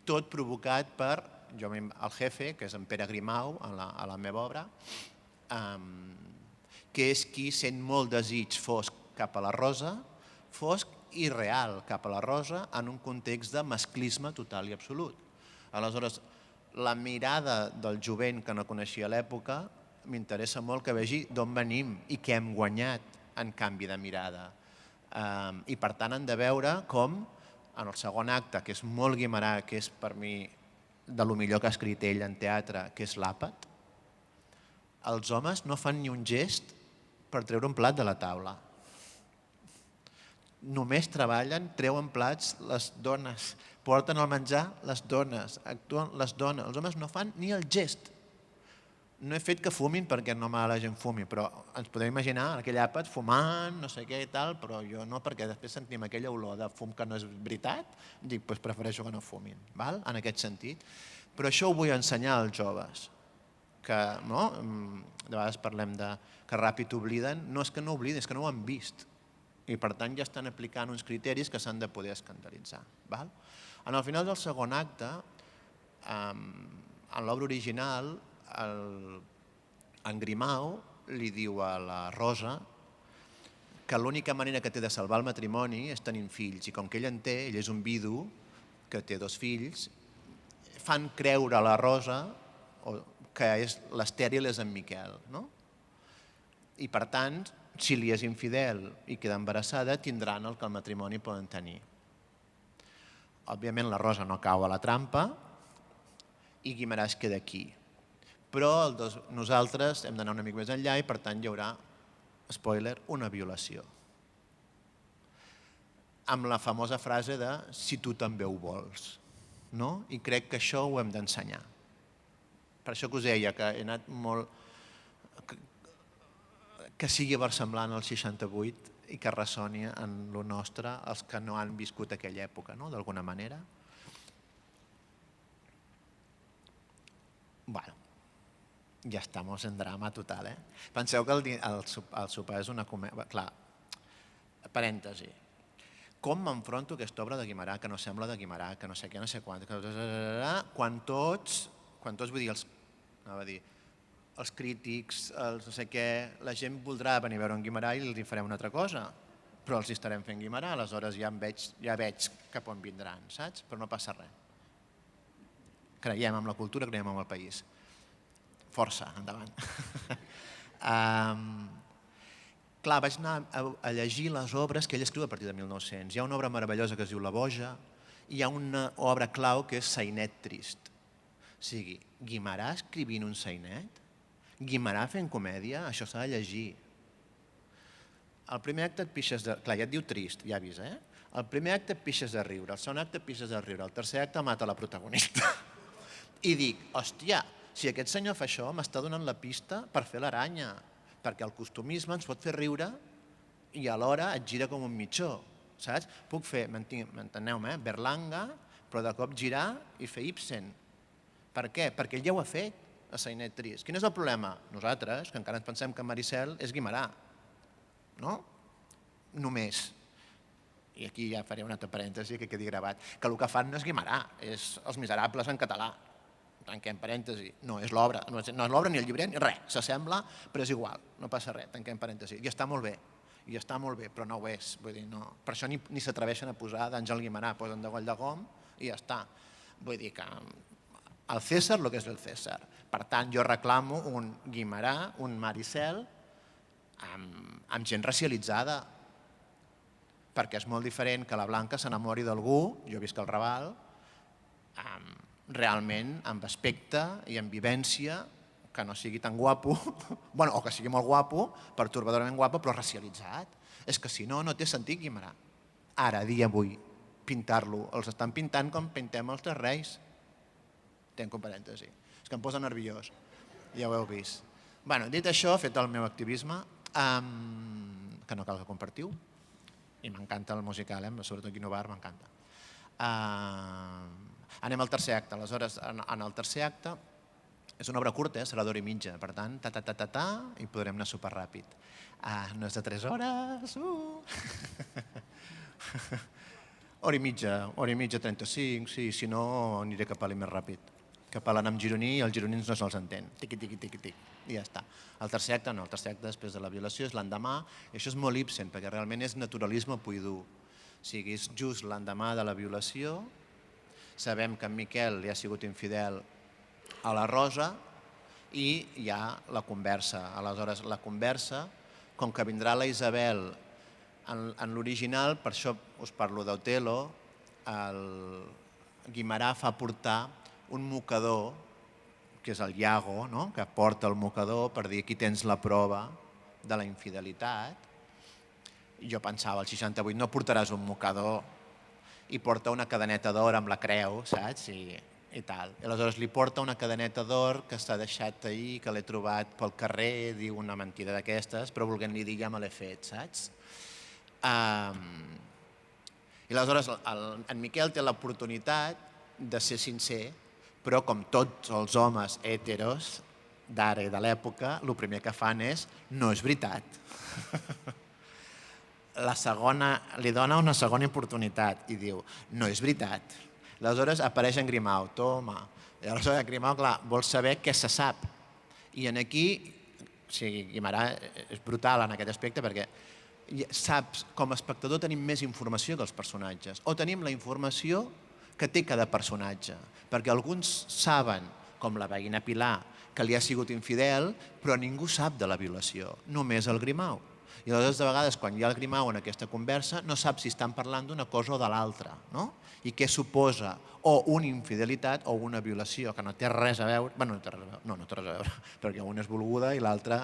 Speaker 2: Tot provocat per el jefe, que és en Pere Grimau, a la meva obra, que és qui sent molt desig fosc cap a la Rosa, fosc i real cap a la Rosa en un context de masclisme total i absolut. Aleshores, la mirada del jovent que no coneixia l'època m'interessa molt que vegi d'on venim i què hem guanyat en canvi de mirada. I per tant han de veure com en el segon acte, que és molt Guimerà, que és per mi de lo millor que ha escrit ell en teatre, que és l'àpat, els homes no fan ni un gest per treure un plat de la taula. Només treballen, treuen plats les dones, porten el menjar les dones, actuen les dones. Els homes no fan ni el gest. No he fet que fumin perquè no m'agrada la gent fumi, però ens podem imaginar aquell àpat fumant, no sé què i tal, però jo no, perquè després sentim aquella olor de fum que no és veritat, dic, doncs prefereixo que no fumin, en aquest sentit. Però això ho vull ensenyar als joves, que de vegades parlem que ràpid obliden, no és que no obliden, és que no ho han vist. i per tant ja estan aplicant uns criteris que s'han de poder escandalitzar. Val? En el final del segon acte, en l'obra original, en Grimau li diu a la Rosa que l'única manera que té de salvar el matrimoni és tenint fills, i com que ell en té, ell és un vidu que té 2 fills, fan creure a la Rosa que l'estèril és en Miquel, no? I per tant, si li és infidel i queda embarassada, tindran el que el matrimoni poden tenir. Òbviament la Rosa no cau a la trampa i Guimarà es queda aquí. Però nosaltres hem d'anar una mica més enllà i per tant hi haurà, spoiler, una violació. Amb la famosa frase de si tu també ho vols. No? I crec que això ho hem d'ensenyar. Per això que us deia que he anat molt... que sigui versemblant al 68 i que ressoni en lo nostre els que no han viscut aquella època, no? D'alguna manera. Bueno, ja estamos en drama total, eh? Penseu que el sopar és una comèdia... Clar, parèntesi. Com m'enfronto a aquesta obra de Guimarà, que no sembla de Guimarà, que no sé què, no sé quant... Quan tots vull dir, els crítics, els no sé què, la gent voldrà venir a veure en Guimarà i els farem una altra cosa, però els estarem fent Guimarà, aleshores ja veig cap on vindran, saps? Però no passa res. Creiem en la cultura, creiem en el país. Força, endavant. Clar, vaig anar a llegir les obres que ell escriu a partir de 1900. Hi ha una obra meravellosa que es diu La Boja i hi ha una obra clau que és Sainet trist. O sigui, Guimarà escrivint un sainet, Guimarà fent comèdia, això s'ha de llegir. El primer acte et pixes de... Clar, ja et diu trist, ja avisa, eh? El primer acte et pixes de riure, el segon acte et pixes de riure, el tercer acte mata la protagonista. I dic, hòstia, si aquest senyor fa això, m'està donant la pista per fer l'Aranya, perquè el costumisme ens pot fer riure i alhora et gira com un mitjó, saps? Puc fer, m'enteneu-me, Berlanga, però de cop girar i fer Ibsen. Per què? Perquè ell ja ho ha fet, a Sainet trist. Quin és el problema? Nosaltres, que encara ens pensem que Maricel és Guimarà, no? Només. I aquí ja faré un altre parèntesi que quedi gravat, que el que fan no és Guimarà, és Els Miserables en català. Tanquem parèntesi. No és l'obra, no és l'obra ni el llibret ni res. S'assembla, però és igual, no passa res, tanquem parèntesi. I està molt bé, però no ho és. Vull dir, no. Per això ni s'atreveixen a posar d'Àngel Guimarà, posen de Goll de Gom i ja està. Vull dir que el César, el que és el César. Per tant, jo reclamo un Guimarà, un Maricel, amb gent racialitzada, perquè és molt diferent que la Blanca s'enamori d'algú, jo visc al Raval, realment amb aspecte i amb vivència, que no sigui tan guapo, o que sigui molt guapo, pertorbadorament guapo, però racialitzat. És que si no, no té sentit Guimarà. Ara, dia avui, pintar-lo. Els estan pintant com pintem els Tres Reis. Tenc un parèntesi. És que em posa nerviós. Ja ho heu vist. Dit això, fet el meu activisme, que no cal que compartiu, i m'encanta el musical, sobretot aquí a Novar, m'encanta. Anem al tercer acte. Aleshores, en el tercer acte, és una obra curta, serà d'hora i mitja, per tant, i podrem anar super ràpid. No és de 3 hores, hora i mitja, 35, sí, si no aniré cap a l'I més ràpid. Que parlen amb gironí i els gironins no se'ls entén. Tiqui, tiqui, tiqui, tiqui. I ja està. El tercer acte no, el tercer acte després de la violació és l'endemà, i això és molt Ibsen, perquè realment és naturalisme pur i dur. O sigui, és just l'endemà de la violació, sabem que en Miquel li ha sigut infidel a la Rosa i hi ha la conversa. Aleshores, la conversa, com que vindrà la Isabel en l'original, per això us parlo d'Otelo, el Guimarà fa portar un mocador, que és el Iago, que porta el mocador per dir aquí tens la prova de la infidelitat. Jo pensava, al 68 no portaràs un mocador i porta una cadeneta d'or amb la creu, saps? I tal. I aleshores li porta una cadeneta d'or que s'ha deixat ahir, que l'he trobat pel carrer, diu una mentida d'aquestes, però volent-li dir ja me l'he fet, saps? I aleshores en Miquel té l'oportunitat de ser sincer, però com tots els homes heteros d'ara i de l'època, el primer que fan és no és veritat. la segona, li dona una segona oportunitat i diu, no és veritat. Aleshores apareix en Grimau, toma. I aleshores Grimau, clar, vol saber què se sap. I en aquí, o sigui, Guimerà és brutal en aquest aspecte perquè saps, com a espectador tenim més informació que els personatges, o tenim la informació que té cada personatge, perquè alguns saben, com la veïna Pilar, que li ha sigut infidel, però ningú sap de la violació, només el Grimau. I aleshores, de vegades, quan hi ha el Grimau en aquesta conversa, no sap si estan parlant d'una cosa o de l'altra, no? I què suposa o una infidelitat o una violació, que no té res a veure, bueno, no té res a veure, perquè una és volguda i l'altra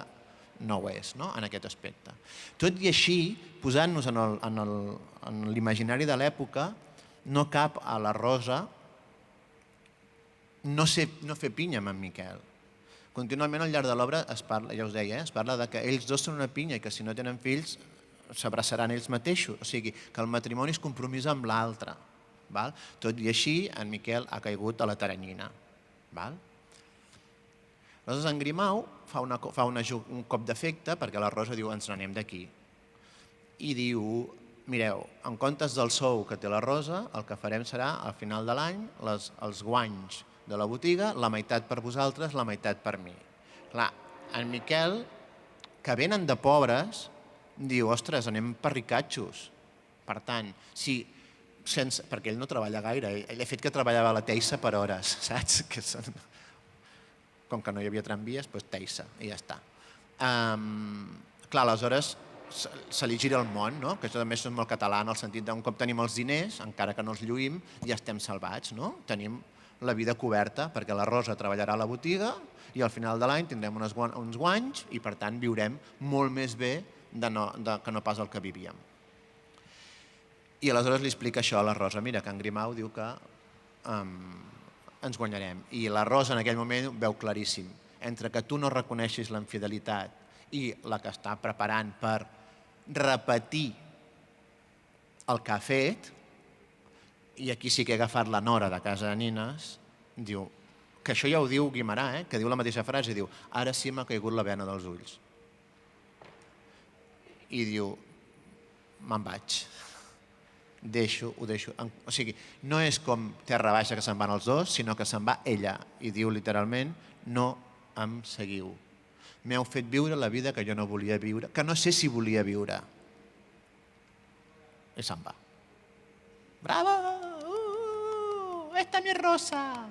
Speaker 2: no ho és, no? En aquest aspecte. Tot i així, posant-nos en l'imaginari de l'època, no cap a la Rosa no fer pinya amb en Miquel. Contínuament al llarg de l'obra es parla, ja us deia, es parla de que ells dos són una pinya i que si no tenen fills s'abraçaran ells mateixos, o sigui, que el matrimoni es compromís amb l'altre. Tot i així, en Miquel ha caigut a la taranyina. Aleshores, en Grimau fa un cop d'efecte perquè la Rosa diu ens n'anem d'aquí. I diu, mireu, en comptes del sou que té la Rosa, el que farem serà, al final de l'any, els guanys de la botiga, la meitat per vosaltres, la meitat per mi. Clar, en Miquel, que venen de pobres, diu, ostres, anem per ricatxos. Per tant, perquè ell no treballa gaire, ell ha fet que treballava a la Teissa per hores, saps? Com que no hi havia tramvies, doncs Teissa, i ja està. Clar, aleshores se li gira el món, no? Que això també és molt català en el sentit d'un cop tenim els diners, encara que no els lluïm, ja estem salvats, no? Tenim la vida coberta, perquè la Rosa treballarà a la botiga i al final de l'any tindrem uns guanys i per tant viurem molt més bé que no pas el que vivíem. I aleshores li explica això a la Rosa, mira, que en Grimau diu que ens guanyarem. I la Rosa en aquell moment ho veu claríssim, entre que tu no reconeixis la infidelitat i la que està preparant per repetir el que ha fet, i aquí sí que he agafat la nora de casa de nines, diu, que això ja ho diu Guimerà, que diu la mateixa frase, diu, ara sí m'ha caigut la bena dels ulls. I diu, me'n vaig. Ho deixo. O sigui, no és com terra baixa que se'n van els dos, sinó que se'n va ella. I diu literalment, no em seguiu. M'heu fet viure la vida que jo no volia viure, que no sé si volia viure. I se'n va. Bravo! Esta mi Rosa!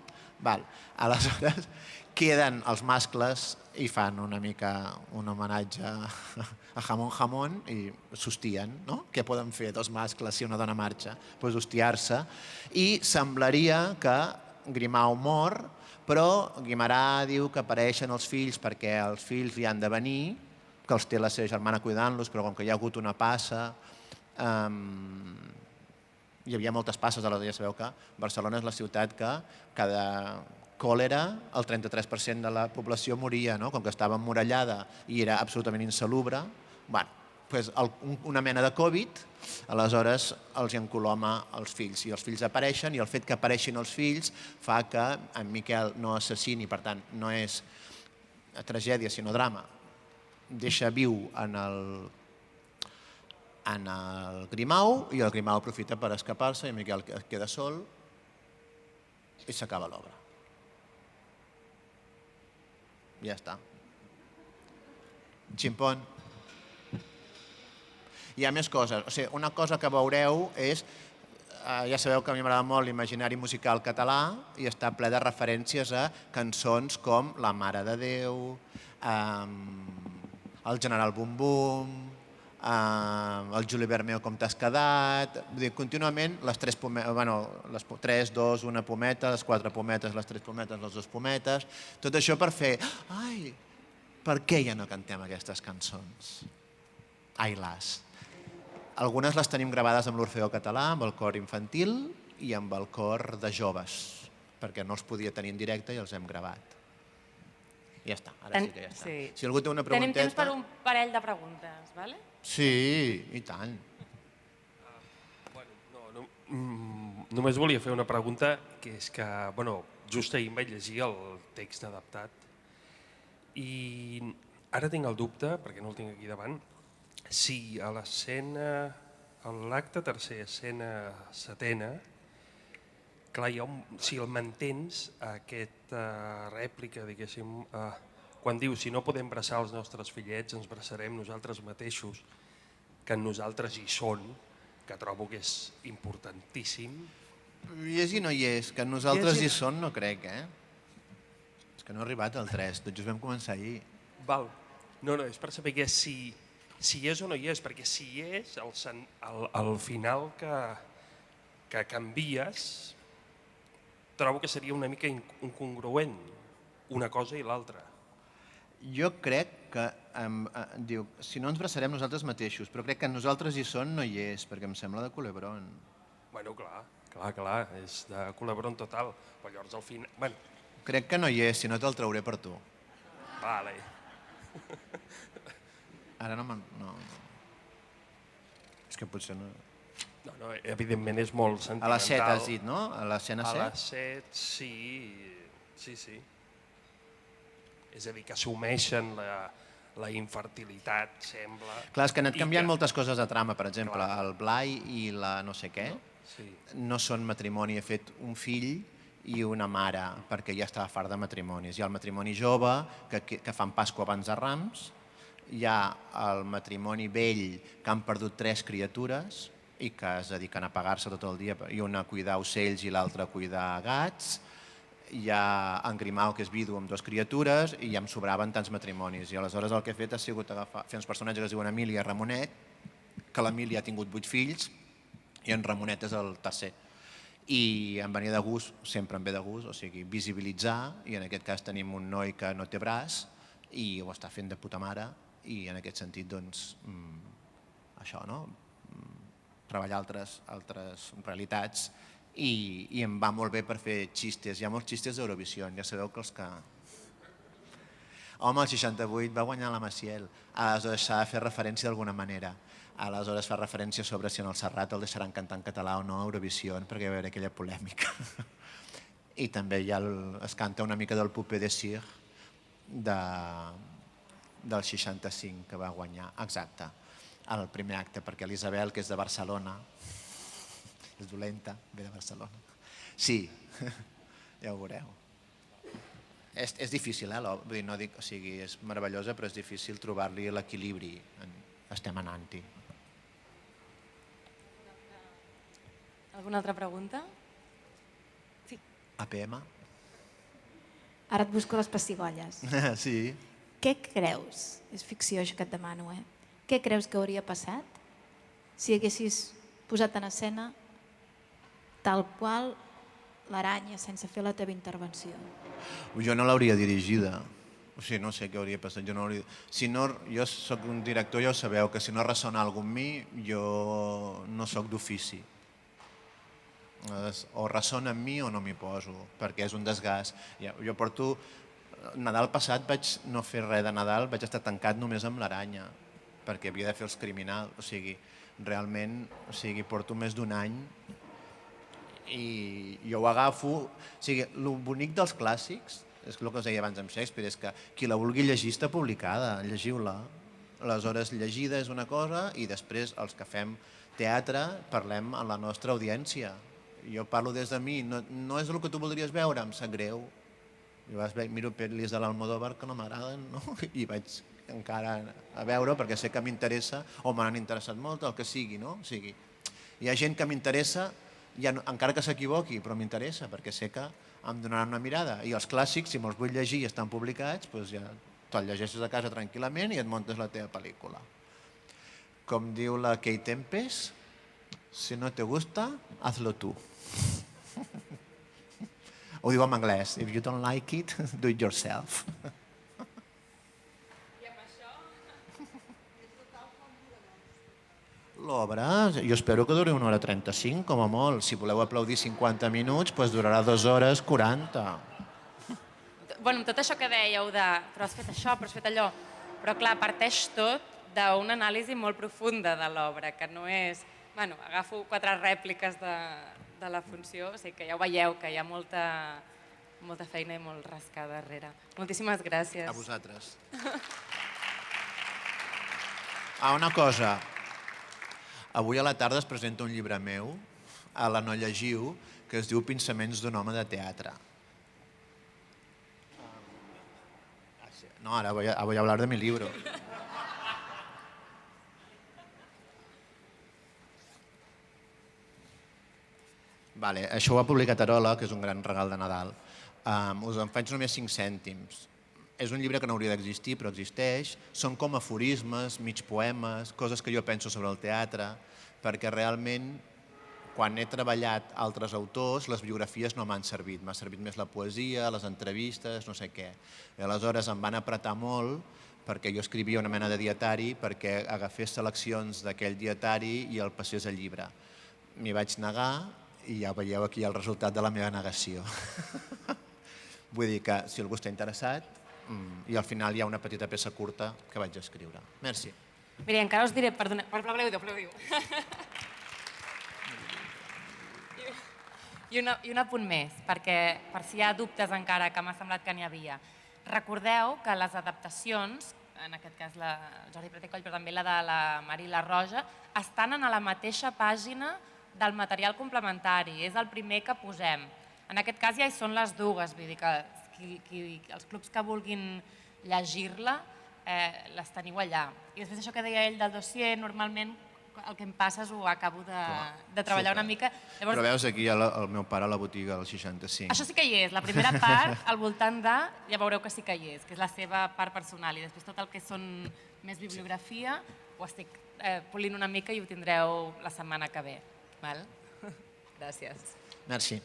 Speaker 2: Aleshores, queden els mascles i fan una mica un homenatge a Jamón Jamón i s'hostien, no? Què poden fer dos mascles si una dona marxa? Doncs hostiar-se. I semblaria que Grimau mor, però Guimerà diu que apareixen els fills perquè els fills li han de venir, que els té la seva germana cuidant-los, però com que hi ha hagut una passa, hi havia moltes passes, ja sabeu que Barcelona és la ciutat que cada còlera el 33% de la població moria, com que estava emmurallada i era absolutament insalubre. Una mena de Covid, aleshores els encoloma els fills, i els fills apareixen, i el fet que apareixin els fills fa que en Miquel no assassini, per tant, no és tragèdia, sinó drama. Deixa viu en el Grimau, i el Grimau aprofita per escapar-se, i Miquel queda sol, i s'acaba l'obra. Ja està. Ximpón. Hi ha més coses. O sigui, una cosa que veureu és, ja sabeu que a mi m'agrada molt l'imaginari musical català i està ple de referències a cançons com La Mare de Déu, El General Bum Bum, el Juli Bermeo Com t'has quedat, contínuament les 3, 2, 1 pometa, les 4 pometes, les 3 pometes, les 2 pometes, tot això per fer, ai, per què ja no cantem aquestes cançons? Ai, las. Algunes les tenim gravades amb l'Orfeó Català, amb el cor infantil i amb el cor de joves, perquè no els podia tenir en directe i els hem gravat. Ja està, ara sí que ja està. Si algú té una pregunteta...
Speaker 1: Tenim temps per un parell de preguntes, vale?
Speaker 2: Sí, i tant.
Speaker 3: Només volia fer una pregunta, que és que, just ahir em vaig llegir el text adaptat i ara tinc el dubte, perquè no el tinc aquí davant, si a l'escena, a l'acte tercer, escena setena, clar, si el mantens, aquesta rèplica, diguéssim, quan diu si no podem abraçar els nostres fillets, ens abraçarem nosaltres mateixos, que en nosaltres hi són, que trobo que és importantíssim.
Speaker 2: I és i no hi és, que nosaltres hi són no crec, És que no ha arribat al 3, tot just vam començar ahir.
Speaker 3: Val. No, és per saber que si hi és o no hi és, perquè si hi és, al final que canvies, trobo que seria una mica incongruent una cosa i l'altra.
Speaker 2: Jo crec que diu, si no ens abraçarem nosaltres mateixos, però crec que nosaltres hi són no hi és, perquè em sembla de culebron.
Speaker 3: Bueno, clar, és de culebron total, però llavors al final... Bueno.
Speaker 2: Crec que no hi és, si no te'l trauré per tu.
Speaker 3: Vale.
Speaker 2: Ara no. És que potser no...
Speaker 3: No, evidentment és molt sentimental.
Speaker 2: A les 7 has dit, no? A l'escena 7?
Speaker 3: A les 7, sí. És a dir, que assumeixen la infertilitat, sembla...
Speaker 2: Clar, és que han anat canviant moltes coses de trama, per exemple, el Blai i la no sé què, no són matrimoni, he fet un fill i una mare, perquè ja estava fart de matrimonis. Hi ha el matrimoni jove, que fan Pasqua abans de Rams, hi ha el matrimoni vell, que han perdut 3 criatures i que es dediquen a pagar-se tot el dia, i una a cuidar ocells i l'altra a cuidar gats. Hi ha en Grimau, que és vidu amb 2 criatures, i ja em sobraven tants matrimonis. I aleshores el que he fet ha sigut fer uns personatges que es diuen Emília i Ramonet, que l'Emília ha tingut 8 fills i en Ramonet és el tercer. I em venia de gust, sempre em ve de gust, o sigui, visibilitzar, i en aquest cas tenim un noi que no té braç i ho està fent de puta mare, i en aquest sentit, doncs, això, no? Treballar altres realitats, i em va molt bé per fer xistes. Hi ha molts xistes d'Eurovisió, ja sabeu que els que... Home, el 68 va guanyar la Maciel, aleshores s'ha de fer referència d'alguna manera. Aleshores fa referència sobre si en el Serrat el deixaran cantar en català o no a Eurovisió, perquè hi va haver aquella polèmica. I també es canta una mica del Poupée de Cire del 65 que va guanyar, exacte, al primer acte, perquè l'Isabel, que és de Barcelona, és dolenta, ve de Barcelona. Sí, ja ho veureu. És difícil, no dic, o sigui, és meravellosa, però és difícil trobar-li l'equilibri. Estem anant-hi.
Speaker 1: Alguna altra pregunta? Sí.
Speaker 2: APM?
Speaker 4: Ara et busco les pessigolles.
Speaker 2: Sí.
Speaker 4: Què creus? És ficció això que et demano, Què creus que hauria passat si haguessis posat en escena tal qual l'aranya sense fer la teva intervenció?
Speaker 2: Jo no l'hauria dirigida. O sigui, no sé què hauria passat. Jo soc un director, ja ho sabeu, que si no ressona alguna cosa amb mi, jo no soc d'ofici. O ressona amb mi o no m'hi poso, perquè és un desgast. Jo porto... Nadal passat vaig no fer res de Nadal, vaig estar tancat només amb l'aranya, perquè havia de fer els criminals. O sigui, realment, porto més d'un any i jo ho agafo... O sigui, el bonic dels clàssics, és el que us deia abans amb Shakespeare, és que qui la vulgui llegir està publicada, llegiu-la. Aleshores, llegida és una cosa i després els que fem teatre parlem a la nostra audiència. Jo parlo des de mi, no és el que tu voldries veure, em sap greu. Jo miro pel·lis de l'Almodóvar que no m'agraden, no? I vaig encara a veure perquè sé que m'interessa o m'han interessat molt, el que sigui, no? O sigui, hi ha gent que m'interessa, encara que s'equivoqui, però m'interessa perquè sé que em donaran una mirada. I els clàssics, si me'ls vull llegir i estan publicats, doncs ja te'l llegeixes a casa tranquil·lament i et muntes la teva pel·lícula. Com diu la Kate Tempest, si no te gusta, hazlo tú. Ho diu en anglès. If you don't like it, do it yourself.
Speaker 1: I amb això?
Speaker 2: L'obra, jo espero que duri 1h35, com a molt. Si voleu aplaudir 50 minuts, doncs durarà 2h40.
Speaker 1: Bueno, amb tot això que dèieu de però has fet això, però has fet allò, però clar, parteix tot d'una anàlisi molt profunda de l'obra, que no és... Bueno, agafo 4 rèpliques de la funció, o sigui que ja ho veieu, que hi ha molta feina i molt rascar darrere. Moltíssimes gràcies.
Speaker 2: A vosaltres. Una cosa. Avui a la tarda es presenta un llibre meu, a la No Llegiu, que es diu Pensaments d'un home de teatre. No, ahora voy a hablar de mi libro. Vale, això ho ha publicat Arola, que és un gran regal de Nadal. Us en faig només 5 cèntims. És un llibre que no hauria d'existir, però existeix. Són com aforismes, mig poemes, coses que jo penso sobre el teatre, perquè realment, quan he treballat altres autors, les biografies no m'han servit. M'ha servit més la poesia, les entrevistes, no sé què. I aleshores em van apretar molt perquè jo escrivia una mena de dietari perquè agafés seleccions d'aquell dietari i el passés al llibre. M'hi vaig negar i ja veieu aquí el resultat de la meva negació. Vull dir que si algú està interessat, i al final hi ha una petita peça curta que vaig escriure. Merci.
Speaker 1: Mira, encara us diré, perdona, aplaudiu. I un apunt més, perquè per si hi ha dubtes encara, que m'ha semblat que n'hi havia. Recordeu que les adaptacions, en aquest cas el Jordi Prat i Coll, però també la de la Marila Roja, estan a la mateixa pàgina del material complementari, és el primer que posem. En aquest cas ja hi són les dues, vull dir que els clubs que vulguin llegir-la les teniu allà. I després això que deia ell del dossier, normalment el que em passa és ho acabo de treballar una mica.
Speaker 2: Però veus aquí el meu pare a la botiga del 65.
Speaker 1: Això sí que hi és, la primera part, al voltant de, ja veureu que sí que hi és, que és la seva part personal, i després tot el que són més bibliografia ho estic polint una mica i ho tindreu la setmana que ve. Gràcies.
Speaker 2: Merci.